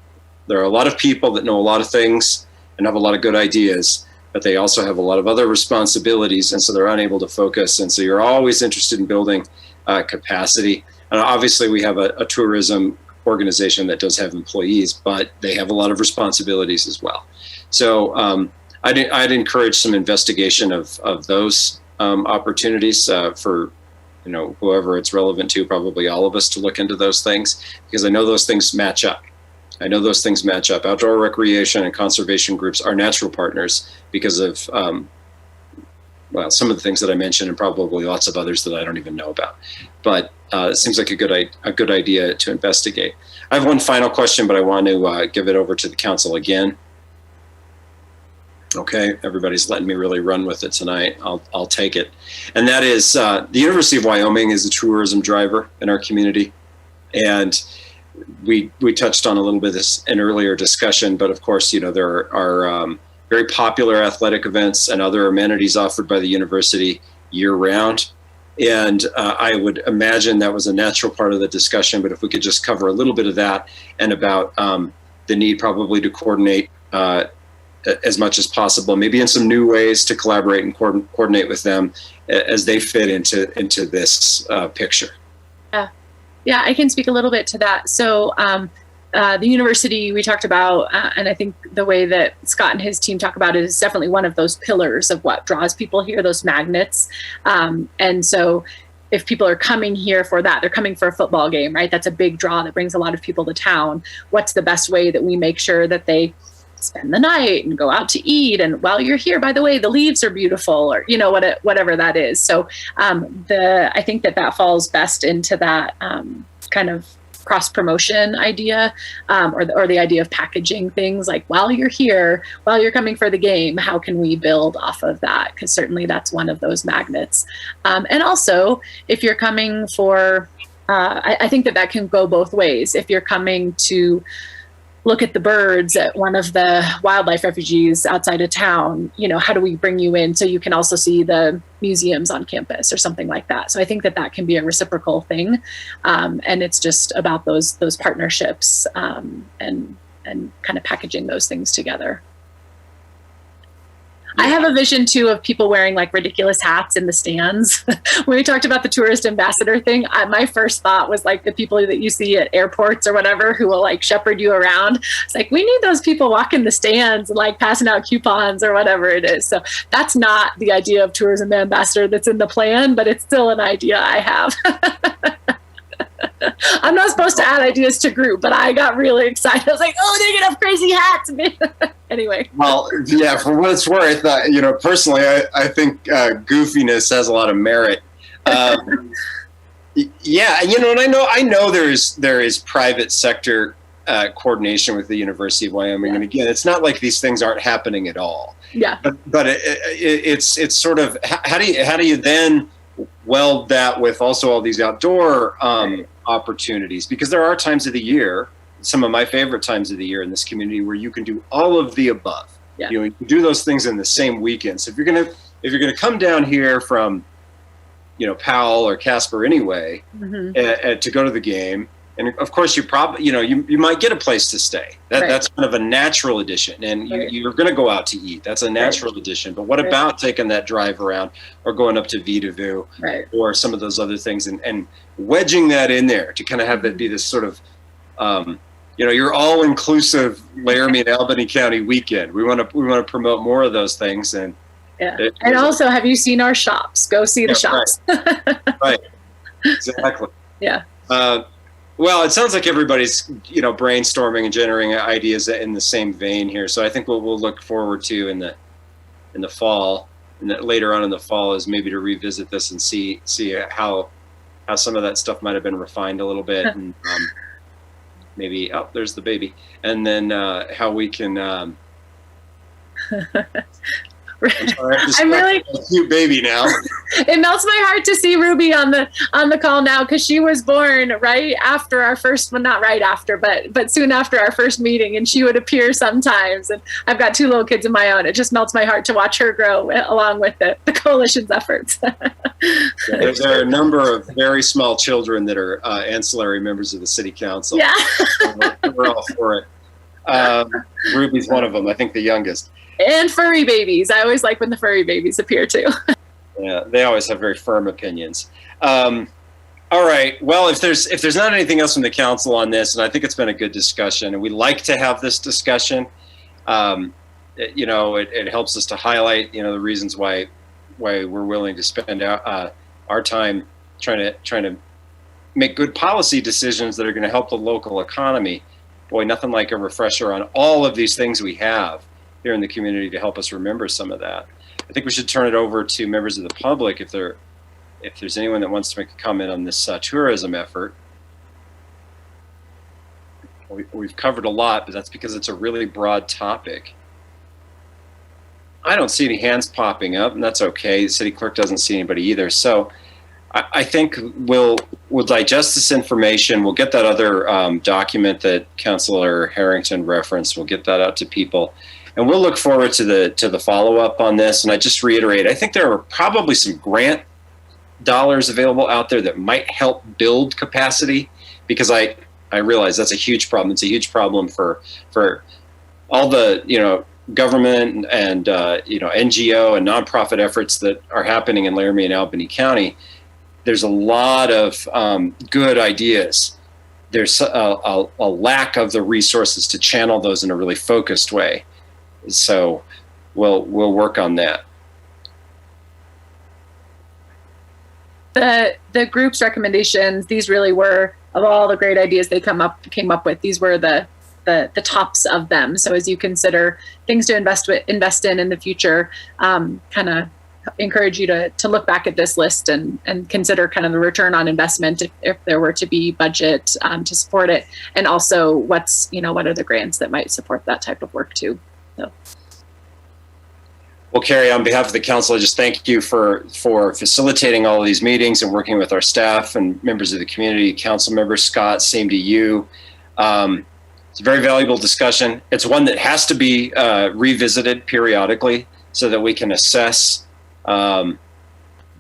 There are a lot of people that know a lot of things and have a lot of good ideas, but they also have a lot of other responsibilities, and so they're unable to focus. And so you're always interested in building capacity. And obviously we have a tourism organization that does have employees, but they have a lot of responsibilities as well. So I'd encourage some investigation of those opportunities for whoever it's relevant to, probably all of us, to look into those things, because I know those things match up. Outdoor recreation and conservation groups are natural partners because of some of the things that I mentioned, and probably lots of others that I don't even know about. But it seems like a good idea to investigate. I have one final question, but I want to give it over to the council again. Okay, everybody's letting me really run with it tonight. I'll take it. And that is, the University of Wyoming is a tourism driver in our community. And we touched on a little bit of this in earlier discussion, but of course, there are very popular athletic events and other amenities offered by the university year round. And I would imagine that was a natural part of the discussion, but if we could just cover a little bit of that and about the need probably to coordinate as much as possible, maybe in some new ways to collaborate and coordinate with them as they fit into this picture. Yeah, I can speak a little bit to that. So the university we talked about, and I think the way that Scott and his team talk about it is definitely one of those pillars of what draws people here, those magnets. And so if people are coming here for that, they're coming for a football game, right? That's a big draw that brings a lot of people to town. What's the best way that we make sure that they spend the night and go out to eat? And while you're here, by the way, the leaves are beautiful, or whatever that is. So I think that falls best into that kind of cross promotion idea, or the idea of packaging things like, while you're here, while you're coming for the game, how can we build off of that? Because certainly that's one of those magnets. And also, if you're coming for, I think that can go both ways. If you're coming to look at the birds at one of the wildlife refuges outside of town, how do we bring you in so you can also see the museums on campus or something like that? So I think that can be a reciprocal thing. And it's just about those partnerships and kind of packaging those things together. I have a vision too of people wearing like ridiculous hats in the stands. When we talked about the tourist ambassador thing, my first thought was like the people that you see at airports or whatever who will like shepherd you around. It's like, we need those people walking the stands and like passing out coupons or whatever it is. So that's not the idea of tourism ambassador that's in the plan, but it's still an idea I have. I'm not supposed to add ideas to group, but I got really excited. I was like, oh, they're gonna have crazy hats. Anyway. Well, yeah, for what it's worth, personally, I think goofiness has a lot of merit. Yeah, and I know there is private sector coordination with the University of Wyoming, yeah. And again, it's not like these things aren't happening at all. Yeah. But it's sort of, how do you then weld that with also all these outdoor opportunities? Because there are times of the year, some of my favorite times of the year in this community, where you can do all of the above. Yeah. You can do those things in the same weekend. So if you're gonna come down here from, Powell or Casper anyway, mm-hmm. To go to the game, and of course you probably, you might get a place to stay. That's kind of a natural addition, and you're going to go out to eat. That's a natural addition. But what about taking that drive around, or going up to Vidavoo, or some of those other things, and wedging that in there to kind of have that be this sort of, your all-inclusive Laramie and Albany County weekend. We want to promote more of those things, and and also, have you seen our shops? Go see the shops. Right. Exactly. Yeah. Well, it sounds like everybody's, brainstorming and generating ideas in the same vein here. So I think what we'll look forward to in the fall, and later on in the fall, is maybe to revisit this and see how some of that stuff might have been refined a little bit, and maybe there's the baby, and then how we can. I'm really a cute baby now. It melts my heart to see Ruby on the call now, because she was born right after our first, well, not right after, but soon after our first meeting, and she would appear sometimes. And I've got 2 little kids of my own. It just melts my heart to watch her grow along with the coalition's efforts. There are a number of very small children that are ancillary members of the city council. Yeah, we're all for it. Ruby's one of them. I think the youngest. And furry babies. I always like when the furry babies appear too. Yeah, they always have very firm opinions. All right. Well, if there's not anything else from the council on this, and I think it's been a good discussion, and we like to have this discussion. It helps us to highlight, the reasons why we're willing to spend our time trying to make good policy decisions that are going to help the local economy. Boy, nothing like a refresher on all of these things we have here in the community to help us remember some of that. I think we should turn it over to members of the public if there's anyone that wants to make a comment on this tourism effort. We've covered a lot, but that's because it's a really broad topic. I don't see any hands popping up, and that's okay. The city clerk doesn't see anybody either. So I think we'll digest this information. We'll get that other document that Councilor Harrington referenced. We'll get that out to people. And we'll look forward to the follow-up on this. And I just reiterate, I think there are probably some grant dollars available out there that might help build capacity, because I realize that's a huge problem. It's a huge problem for all the, government and, NGO and nonprofit efforts that are happening in Laramie and Albany County. There's a lot of good ideas. There's a lack of the resources to channel those in a really focused way. So we'll work on that. The group's recommendations, these really were, of all the great ideas they came up with, these were the tops of them. So as you consider things to invest in the future, kind of encourage you to look back at this list and consider kind of the return on investment if there were to be budget to support it, and also what are the grants that might support that type of work too. So. Well, Carrie, on behalf of the council, I just thank you for facilitating all of these meetings and working with our staff and members of the community. Council member Scott, same to you. It's a very valuable discussion. It's one that has to be revisited periodically so that we can assess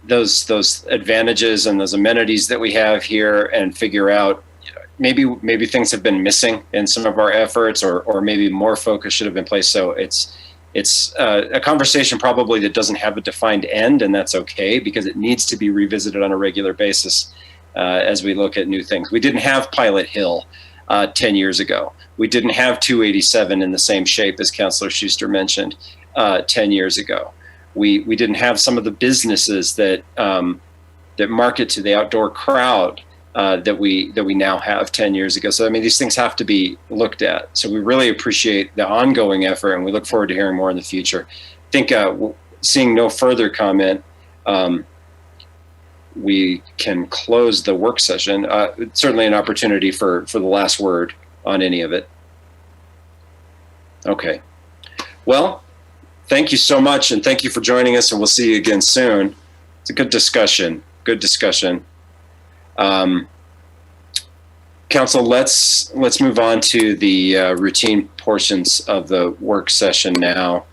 those advantages and those amenities that we have here, and figure out maybe things have been missing in some of our efforts, or maybe more focus should have been placed. So it's a conversation probably that doesn't have a defined end, and that's okay, because it needs to be revisited on a regular basis as we look at new things. We didn't have Pilot Hill 10 years ago. We didn't have 287 in the same shape as Councilor Schuster mentioned 10 years ago. We didn't have some of the businesses that market to the outdoor crowd that we now have 10 years ago. So, I mean, these things have to be looked at. So we really appreciate the ongoing effort, and we look forward to hearing more in the future. I think seeing no further comment, we can close the work session. Certainly an opportunity for the last word on any of it. Okay. Well, thank you so much, and thank you for joining us, and we'll see you again soon. It's a good discussion. Good discussion. Council, let's move on to the routine portions of the work session now,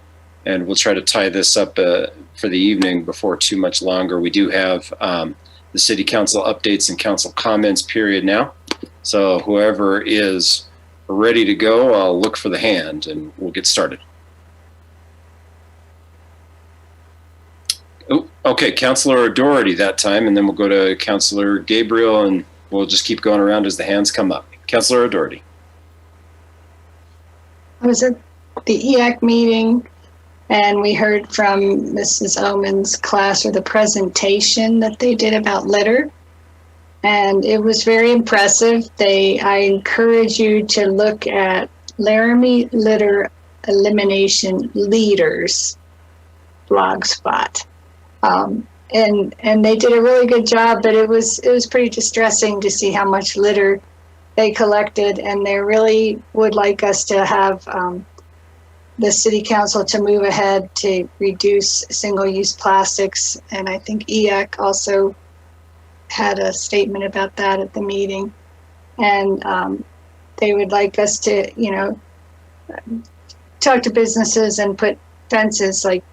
and we'll try to tie this up for the evening before too much longer. We do have the city council updates and council comments period now. So whoever is ready to go, I'll look for the hand and we'll get started. Oh, okay, Councilor Doherty that time, and then we'll go to Councilor Gabriel, and we'll just keep going around as the hands come up. Councilor Doherty. I was at the EAC meeting, and we heard from Mrs. Oman's class, or the presentation that they did about litter. and it was very impressive. I encourage you to look at Laramie Litter Elimination Leaders blogspot. And they did a really good job, but it was pretty distressing to see how much litter they collected, and they really would like us to have the city council to move ahead to reduce single-use plastics. And I think EAC also had a statement about that at the meeting. And they would like us to, talk to businesses and put fences like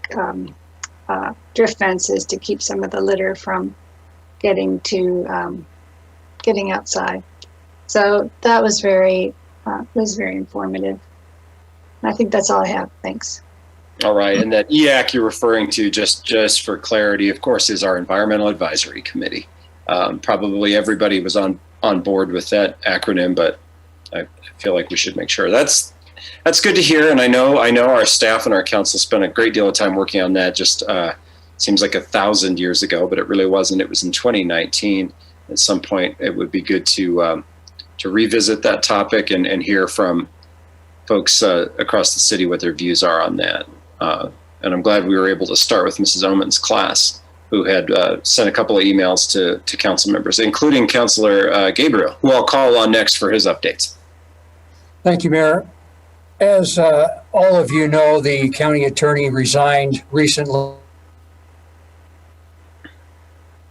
drift fences to keep some of the litter from getting outside. So that was very informative. I think that's all I have. Thanks. All right. And that EAC you're referring to, just for clarity, of course, is our Environmental Advisory Committee. Probably everybody was on board with that acronym, but I feel like we should make sure. That's good to hear. And I know our staff and our council spent a great deal of time working on that. Just seems like 1,000 years ago, but it really wasn't. It was in 2019. At some point, it would be good to revisit that topic and hear from folks across the city what their views are on that. And I'm glad we were able to start with Mrs. Oman's class, who had sent a couple of emails to council members, including Councilor Gabriel, who I'll call on next for his updates. Thank you, Mayor. As all of you know, the county attorney resigned recently,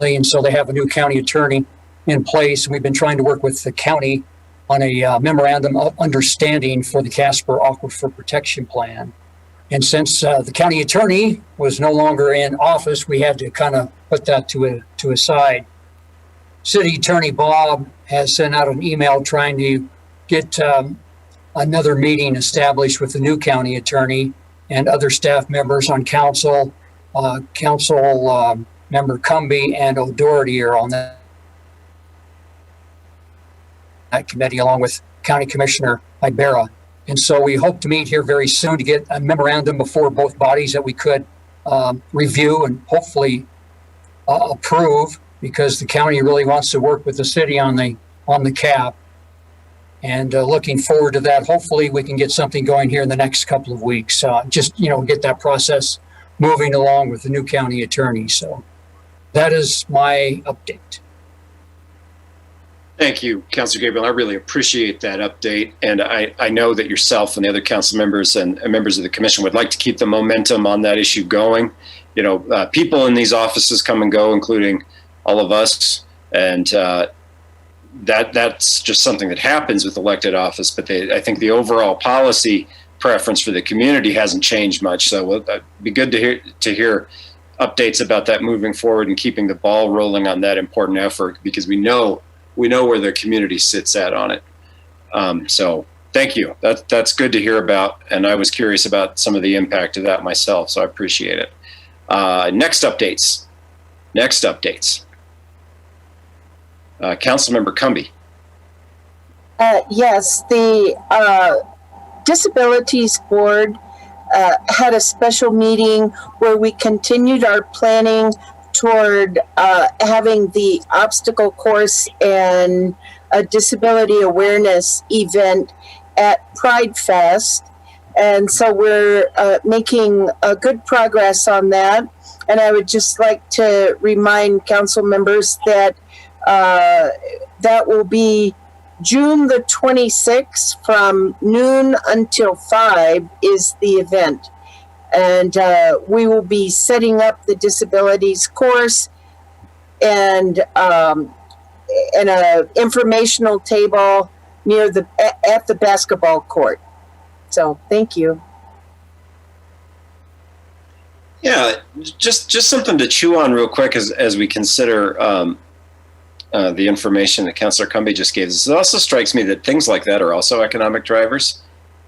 and so they have a new county attorney in place. And we've been trying to work with the county on a memorandum of understanding for the Casper Aquifer Protection Plan. And since the county attorney was no longer in office, we had to kind of put that to a side. City Attorney Bob has sent out an email trying to get another meeting established with the new county attorney and other staff members on council. Member Cumby and O'Doherty are on that committee, along with County Commissioner Ibarra. And so we hope to meet here very soon to get a memorandum before both bodies that we could review and hopefully approve, because the county really wants to work with the city on the cap. And looking forward to that. Hopefully we can get something going here in the next couple of weeks. Just get that process moving along with the new county attorney. So that is my update. Thank you, Councilor Gabriel. I really appreciate that update. And I know that yourself and the other council members and members of the commission would like to keep the momentum on that issue going. People in these offices come and go, including all of us. And that's just something that happens with elected office. But I think the overall policy preference for the community hasn't changed much. So it'd be good to hear updates about that moving forward and keeping the ball rolling on that important effort, because we know where the community sits at on it. So thank you. That's good to hear about. And I was curious about some of the impact of that myself, so I appreciate it. Next updates. Councilmember Cumby. Yes, the Disabilities Board had a special meeting where we continued our planning toward having the obstacle course and a disability awareness event at Pride Fest. And so we're making good progress on that. And I would just like to remind council members that that will be June the 26th from noon until 5 is the event. And we will be setting up the disabilities course and an informational table at the basketball court. So thank you. Yeah, just something to chew on real quick as we consider the information that Councilor Cumby just gave us. It also strikes me that things like that are also economic drivers.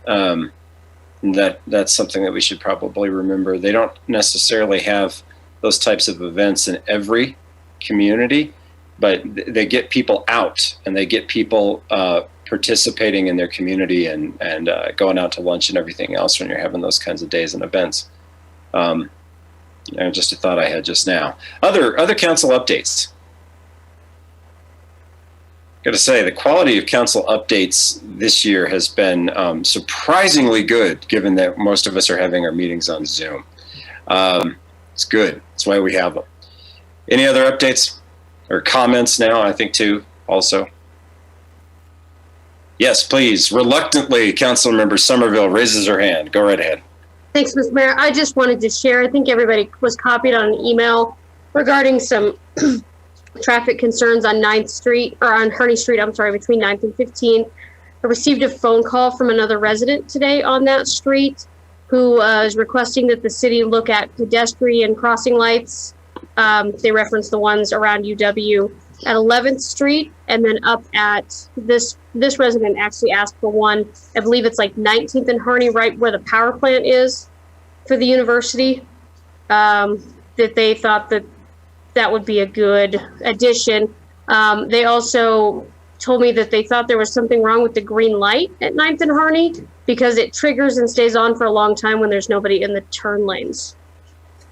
That's something that we should probably remember. They don't necessarily have those types of events in every community, but they get people out and they get people participating in their community and going out to lunch and everything else when you're having those kinds of days and events. Just a thought I had just now. Other council updates. got to say, the quality of council updates this year has been surprisingly good, given that most of us are having our meetings on Zoom. It's good. That's why we have them. Any other updates or comments now? I think too, also. Yes, please. Reluctantly, Councilmember Somerville raises her hand. Go right ahead. Thanks, Mr. Mayor. I just wanted to share, I think everybody was copied on an email regarding some traffic concerns on 9th Street, or on Harney Street, I'm sorry, between 9th and 15th. I received a phone call from another resident today on that street who is requesting that the city look at pedestrian crossing lights. They reference the ones around UW at 11th Street, and then up at this resident actually asked for one, I believe it's like 19th and Harney, right where the power plant is for the university, that they thought that would be a good addition. They also told me that they thought there was something wrong with the green light at 9th and Harney because it triggers and stays on for a long time when there's nobody in the turn lanes.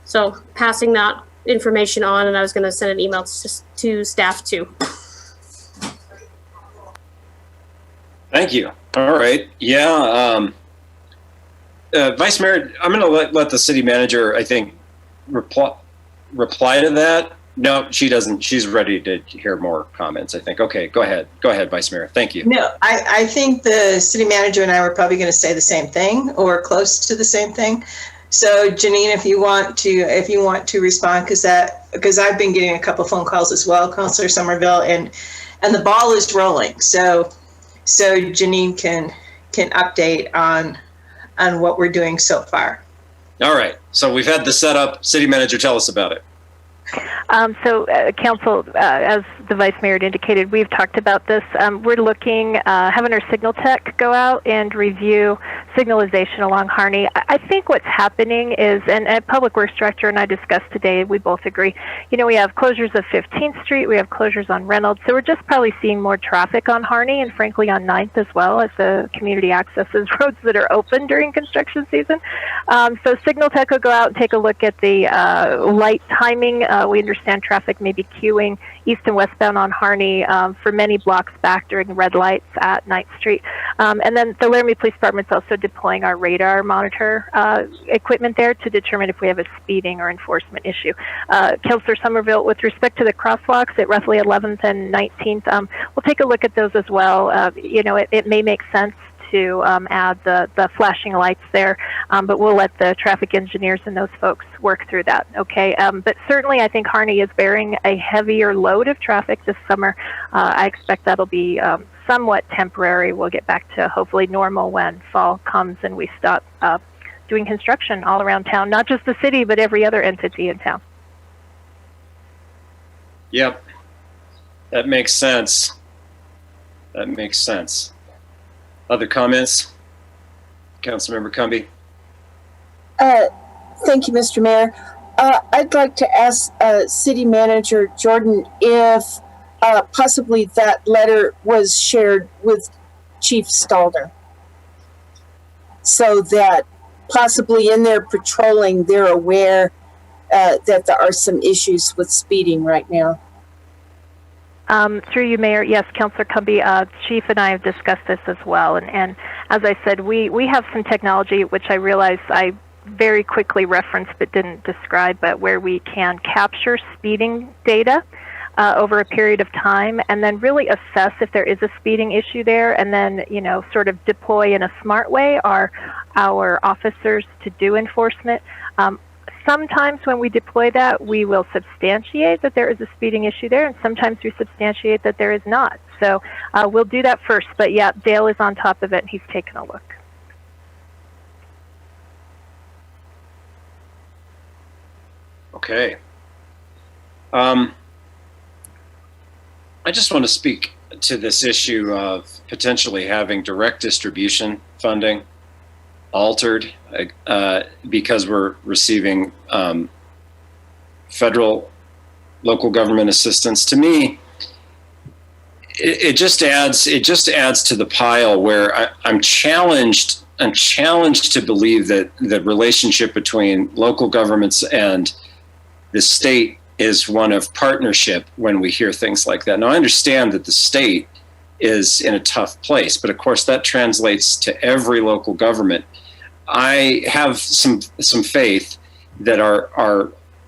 So passing that information on, and I was going to send an email to staff too. Thank you. All right. Yeah. Vice Mayor, I'm going to let the city manager, I think, reply to that. No, she doesn't. She's ready to hear more comments, I think. Okay, go ahead. Go ahead, Vice Mayor. Thank you. No, I think the city manager and I were probably going to say the same thing or close to the same thing. So Janine, if you want to respond, because I've been getting a couple phone calls as well, Councilor Somerville, and the ball is rolling. So Janine can update on what we're doing so far. All right. So we've had the setup. City manager, tell us about it. Council, as the Vice Mayor had indicated, we've talked about this. We're looking, having our signal tech go out and review signalization along Harney. I think what's happening is, and Public Works Director and I discussed today, we both agree, we have closures of 15th Street, we have closures on Reynolds, so we're just probably seeing more traffic on Harney and frankly on 9th as well as the community accesses roads that are open during construction season. So signal tech will go out and take a look at the light timing. We understand traffic may be queuing east and westbound on Harney for many blocks back during red lights at 9th Street. And then the Laramie Police Department is also deploying our radar monitor equipment there to determine if we have a speeding or enforcement issue. Councilor Somerville, with respect to the crosswalks at roughly 11th and 19th, we'll take a look at those as well. It may make sense to add the flashing lights there, but we'll let the traffic engineers and those folks work through that, okay? But certainly I think Harney is bearing a heavier load of traffic this summer. I expect that'll be somewhat temporary. We'll get back to hopefully normal when fall comes and we stop doing construction all around town, not just the city, but every other entity in town. Yep, that makes sense. That makes sense. Other comments? Councilmember Cumby? Thank you, Mr. Mayor. I'd like to ask City Manager Jordan if possibly that letter was shared with Chief Stalder, so that possibly in their patrolling, they're aware that there are some issues with speeding right now. Through you, Mayor. Yes, Councilor Cumby, Chief and I have discussed this as well. And as I said, we have some technology, which I realize I very quickly referenced but didn't describe, but where we can capture speeding data over a period of time and then really assess if there is a speeding issue there and then, sort of deploy in a smart way our officers to do enforcement. Sometimes when we deploy that, we will substantiate that there is a speeding issue there, and sometimes we substantiate that there is not. So we'll do that first. But yeah, Dale is on top of it, and he's taken a look. Okay. I just want to speak to this issue of potentially having direct distribution funding altered because we're receiving federal, local government assistance. To me, it just adds to the pile where I'm challenged to believe that the relationship between local governments and the state is one of partnership when we hear things like that. Now, I understand that the state is in a tough place. But of course, that translates to every local government. I have some faith that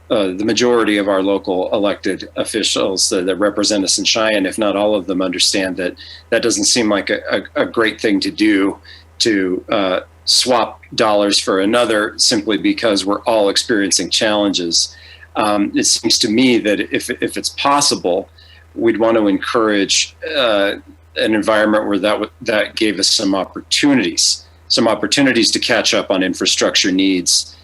the majority of our local elected officials that represent us in Cheyenne, if not all of them, understand that that doesn't seem like a great thing to do, to swap dollars for another simply because we're all experiencing challenges. It seems to me that if it's possible, we'd want to encourage an environment where that gave us some opportunities to catch up on infrastructure needs,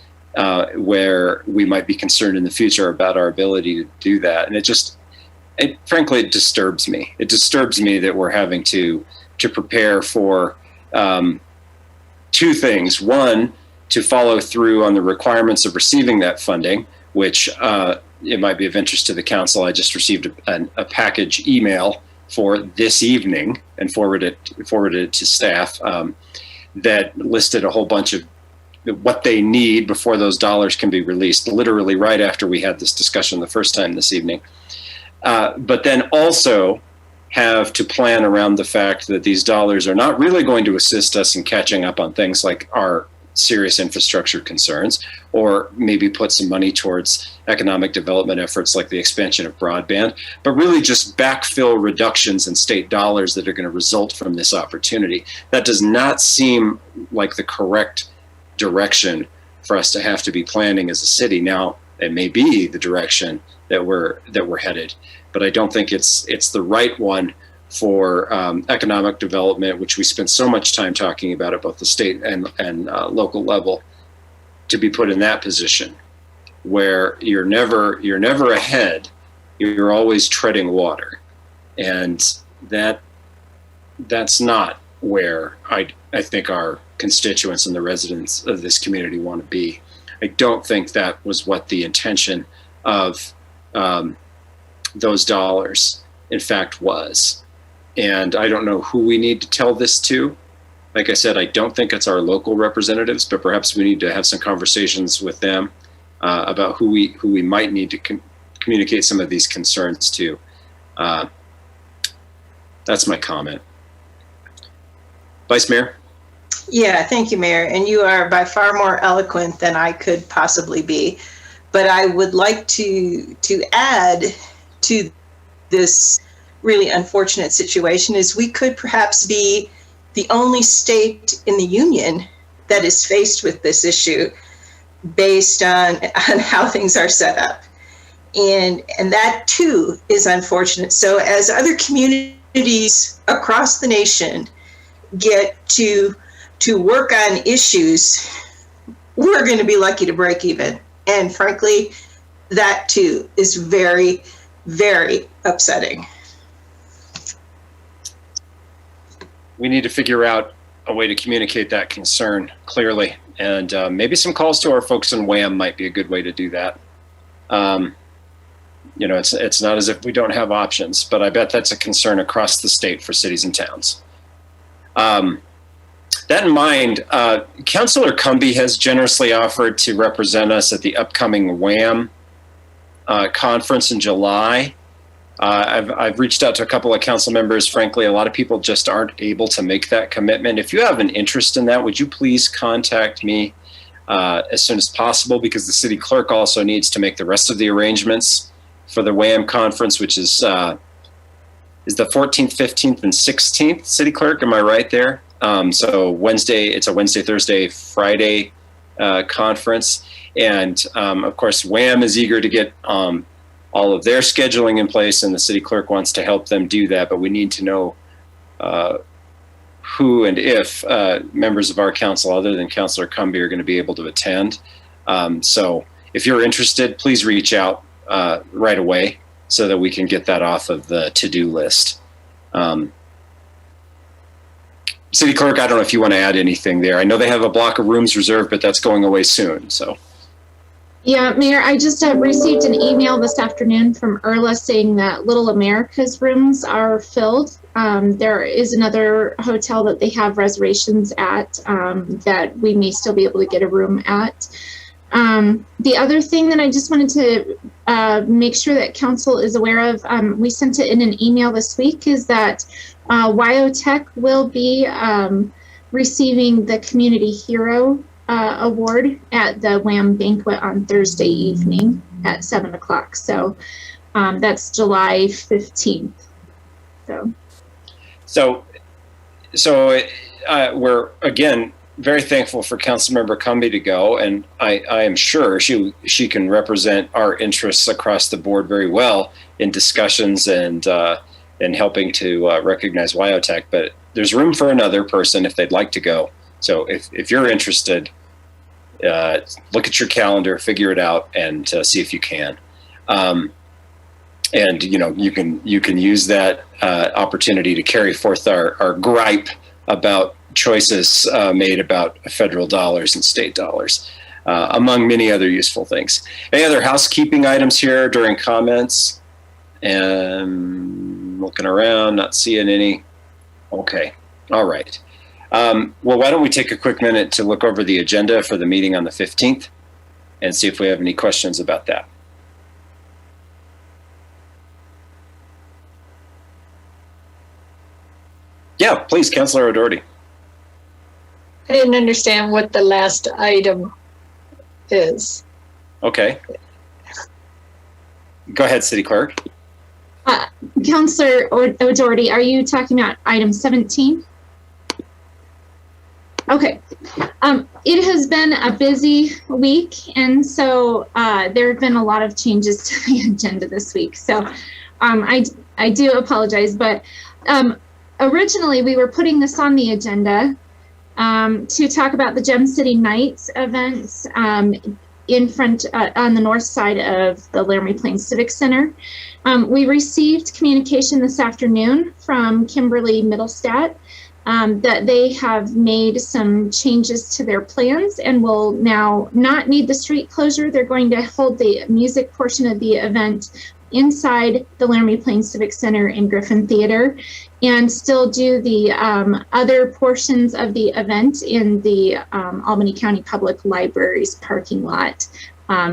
where we might be concerned in the future about our ability to do that. And frankly, it disturbs me. It disturbs me that we're having to prepare for two things. One, to follow through on the requirements of receiving that funding, which it might be of interest to the council. I just received a package email for this evening and forwarded it to staff that listed a whole bunch of what they need before those dollars can be released, literally right after we had this discussion the first time this evening. But then also have to plan around the fact that these dollars are not really going to assist us in catching up on things like our serious infrastructure concerns, or maybe put some money towards economic development efforts like the expansion of broadband, but really just backfill reductions in state dollars that are going to result from this opportunity. That does not seem like the correct direction for us to have to be planning as a city. Now, it may be the direction that we're headed, but I don't think it's the right one for economic development, which we spend so much time talking about at both the state and local level, to be put in that position where you're never ahead, you're always treading water, and that's not where I think our constituents and the residents of this community want to be. I don't think that was what the intention of those dollars in fact was. And I don't know who we need to tell this to. Like I said, I don't think it's our local representatives, but perhaps we need to have some conversations with them about who we might need to communicate some of these concerns to. That's my comment. Vice Mayor? Yeah, thank you, Mayor. And you are by far more eloquent than I could possibly be. But I would like to add to this really unfortunate situation is we could perhaps be the only state in the union that is faced with this issue based on how things are set up. And that too is unfortunate. So as other communities across the nation get to work on issues, we're going to be lucky to break even. And frankly, that too is very, very upsetting. We need to figure out a way to communicate that concern clearly, and maybe some calls to our folks in WHAM might be a good way to do that. It's not as if we don't have options, but I bet that's a concern across the state for cities and towns. That in mind, Councilor Cumby has generously offered to represent us at the upcoming WHAM conference in July. I've reached out to a couple of council members. Frankly, a lot of people just aren't able to make that commitment. If you have an interest in that, would you please contact me as soon as possible, because the city clerk also needs to make the rest of the arrangements for the WHAM conference, which is the 14th, 15th, and 16th. City clerk, am I right there? So Wednesday, it's a Wednesday, Thursday, Friday conference. And of course, WHAM is eager to get all of their scheduling in place, and the city clerk wants to help them do that. But we need to know who and if members of our council, other than Councilor Cumby, are going to be able to attend. So if you're interested, please reach out right away so that we can get that off of the to-do list. City clerk, I don't know if you want to add anything there. I know they have a block of rooms reserved, but that's going away soon. So. Yeah, Mayor, I just received an email this afternoon from Erla saying that Little America's rooms are filled. There is another hotel that they have reservations at that we may still be able to get a room at. The other thing that I just wanted to make sure that council is aware of, we sent it in an email this week, is that Wyotech will be receiving the Community Hero Award at the Wham banquet on Thursday evening at 7 o'clock. So that's July 15th. So we're, again, very thankful for Councilmember Cumby to go, and I am sure she can represent our interests across the board very well in discussions and helping to recognize Wyotech. But there's room for another person if they'd like to go. So if you're interested, look at your calendar, figure it out, and see if you can. And you can use that opportunity to carry forth our gripe about choices made about federal dollars and state dollars, among many other useful things. Any other housekeeping items here during comments? And looking around, not seeing any. Okay, all right. Well, why don't we take a quick minute to look over the agenda for the meeting on the 15th and see if we have any questions about that. Yeah, please, Councilor O'Doherty. I didn't understand what the last item is. Okay. Go ahead, City Clerk. Councilor O'Doherty, are you talking about item 17? Okay. It has been a busy week, and so there have been a lot of changes to the agenda this week. So I do apologize, but originally we were putting this on the agenda to talk about the Gem City Nights events in front on the north side of the Laramie Plains Civic Center. We received communication this afternoon from Kimberly Middlestat that they have made some changes to their plans and will now not need the street closure. They're going to hold the music portion of the event inside the Laramie Plains Civic Center in Griffin Theater, and still do the other portions of the event in the Albany County Public Library's parking lot.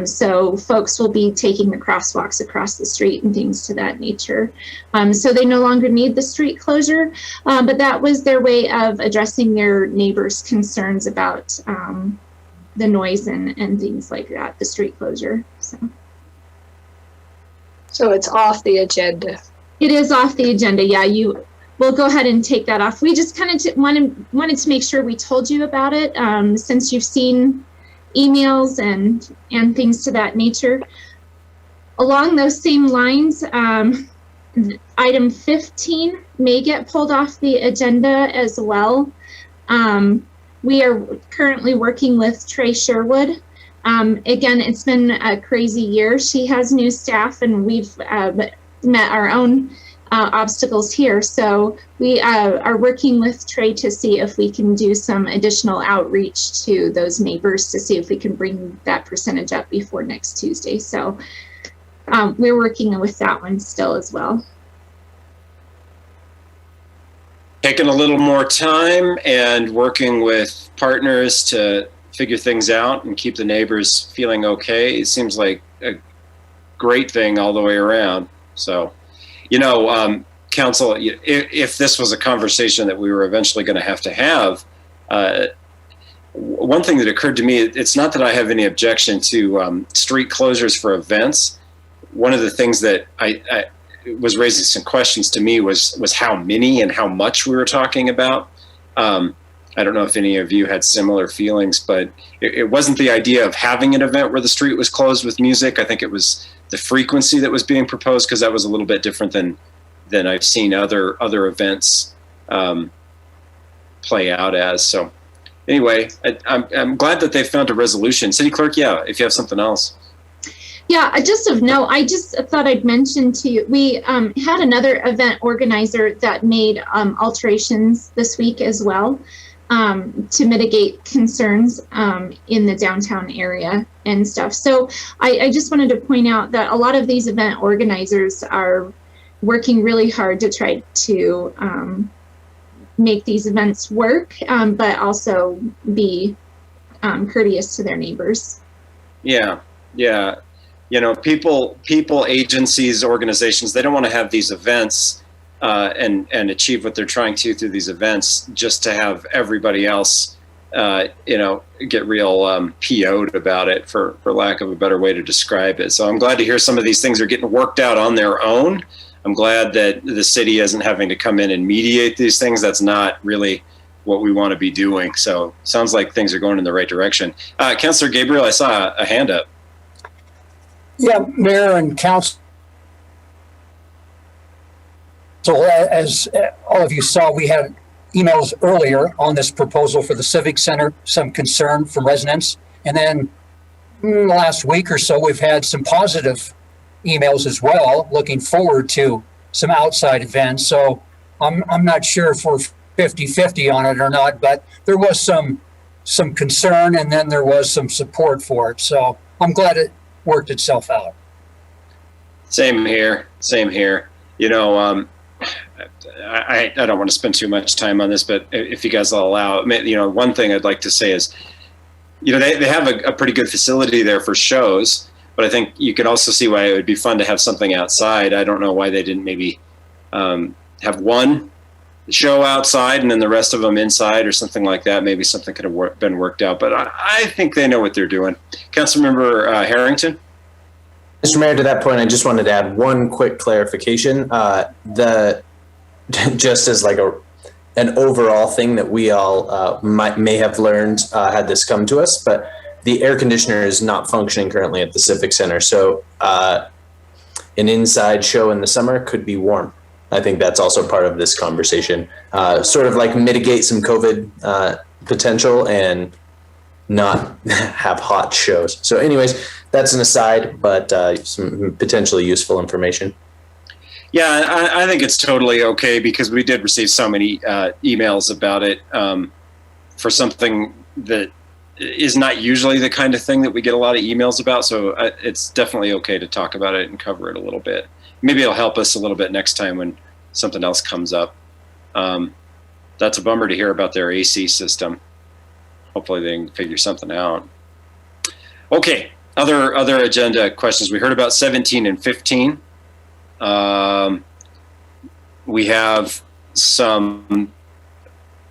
So folks will be taking the crosswalks across the street and things to that nature. So they no longer need the street closure, but that was their way of addressing their neighbors' concerns about the noise and things like that, the street closure. So it's off the agenda. It is off the agenda. Yeah, we'll go ahead and take that off. We just kind of wanted to make sure we told you about it, since you've seen emails and things to that nature. Along those same lines, item 15 may get pulled off the agenda as well. We are currently working with Trey Sherwood. Again, it's been a crazy year. She has new staff, and we've met our own obstacles here. So we are working with Trey to see if we can do some additional outreach to those neighbors to see if we can bring that percentage up before next Tuesday. So we're working with that one still as well. Taking a little more time and working with partners to figure things out and keep the neighbors feeling okay. It seems like a great thing all the way around. So, Council, if this was a conversation that we were eventually going to have, one thing that occurred to me, it's not that I have any objection to street closures for events. One of the things that I was raising some questions to me was how many and how much we were talking about. I don't know if any of you had similar feelings, but it wasn't the idea of having an event where the street was closed with music. I think it was the frequency that was being proposed, because that was a little bit different than I've seen other events play out as. So anyway, I'm glad that they found a resolution. City Clerk, yeah, if you have something else. Yeah, just of note, I just thought I'd mention to you, we had another event organizer that made alterations this week as well, to mitigate concerns in the downtown area and stuff. So I just wanted to point out that a lot of these event organizers are working really hard to try to make these events work, but also be courteous to their neighbors. Yeah. People, agencies, organizations, they don't want to have these events and achieve what they're trying to through these events just to have everybody else, get real PO'd about it, for lack of a better way to describe it. So I'm glad to hear some of these things are getting worked out on their own. I'm glad that the city isn't having to come in and mediate these things. That's not really what we want to be doing. So sounds like things are going in the right direction. Councillor Gabriel, I saw a hand up. Yeah, Mayor and Council. So as all of you saw, we had emails earlier on this proposal for the Civic Center, some concern from residents. And then last week or so, we've had some positive emails as well, looking forward to some outside events. So I'm not sure if we're 50-50 on it or not, but there was some concern, and then there was some support for it. So I'm glad it worked itself out. Same here. I don't want to spend too much time on this, but if you guys will allow, one thing I'd like to say is, they have a pretty good facility there for shows, but I think you could also see why it would be fun to have something outside. I don't know why they didn't maybe have one show outside and then the rest of them inside or something like that. Maybe something could have been worked out, but I think they know what they're doing. Councilmember Harrington? Mr. Mayor, to that point, I just wanted to add one quick clarification. Just as like an overall thing that we all may have learned had this come to us, but the air conditioner is not functioning currently at the Civic Center. So an inside show in the summer could be warm. I think that's also part of this conversation, sort of like mitigate some COVID potential and not have hot shows. So anyways, that's an aside, but some potentially useful information. Yeah, I think it's totally okay, because we did receive so many emails about it for something that is not usually the kind of thing that we get a lot of emails about. So it's definitely okay to talk about it and cover it a little bit. Maybe it'll help us a little bit next time when something else comes up. That's a bummer to hear about their AC system. Hopefully they can figure something out. Okay, other agenda questions. We heard about 17 and 15. We have some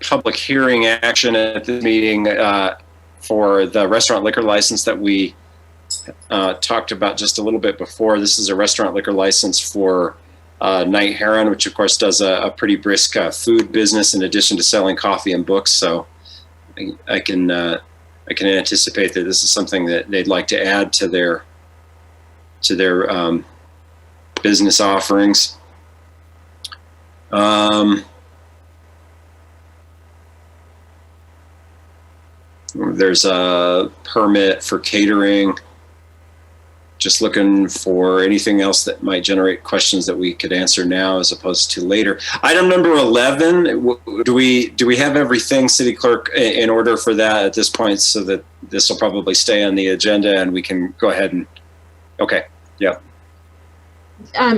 public hearing action at the meeting for the restaurant liquor license that we talked about just a little bit before. This is a restaurant liquor license for Night Heron, which of course does a pretty brisk food business in addition to selling coffee and books. So I can anticipate that this is something that they'd like to add to their business offerings. There's a permit for catering. Just looking for anything else that might generate questions that we could answer now as opposed to later. Item number 11, do we have everything, City Clerk, in order for that at this point, so that this will probably stay on the agenda and we can go ahead and, okay, yeah.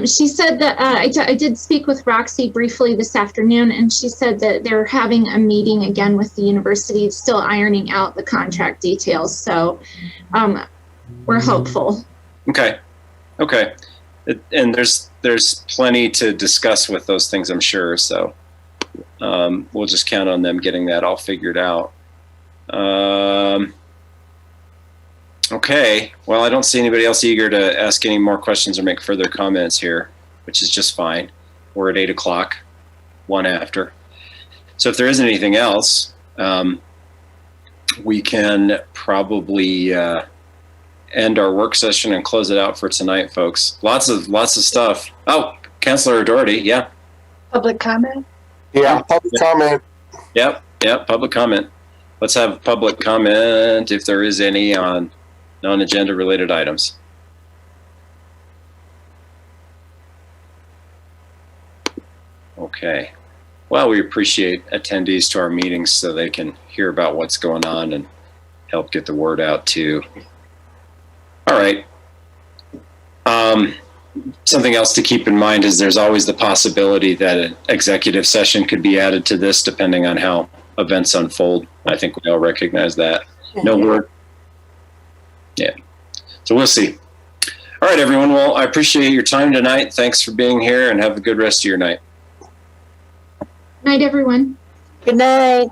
She said that I did speak with Roxy briefly this afternoon, and she said that they're having a meeting again with the university, still ironing out the contract details. So we're hopeful. Okay. And there's plenty to discuss with those things, I'm sure. So we'll just count on them getting that all figured out. Okay, well, I don't see anybody else eager to ask any more questions or make further comments here, which is just fine. We're at 8 o'clock, one after. So if there isn't anything else, we can probably end our work session and close it out for tonight, folks. Lots of stuff. Oh, Councilor Doherty, yeah. Public comment? Yeah, public comment. Yep, public comment. Let's have public comment, if there is any, on non-agenda related items. Okay. Well, we appreciate attendees to our meetings so they can hear about what's going on and help get the word out too. All right. Something else to keep in mind is there's always the possibility that an executive session could be added to this depending on how events unfold. I think we all recognize that. No word. Yeah. So we'll see. All right, everyone. Well, I appreciate your time tonight. Thanks for being here, and have a good rest of your night. Night, everyone. Good night.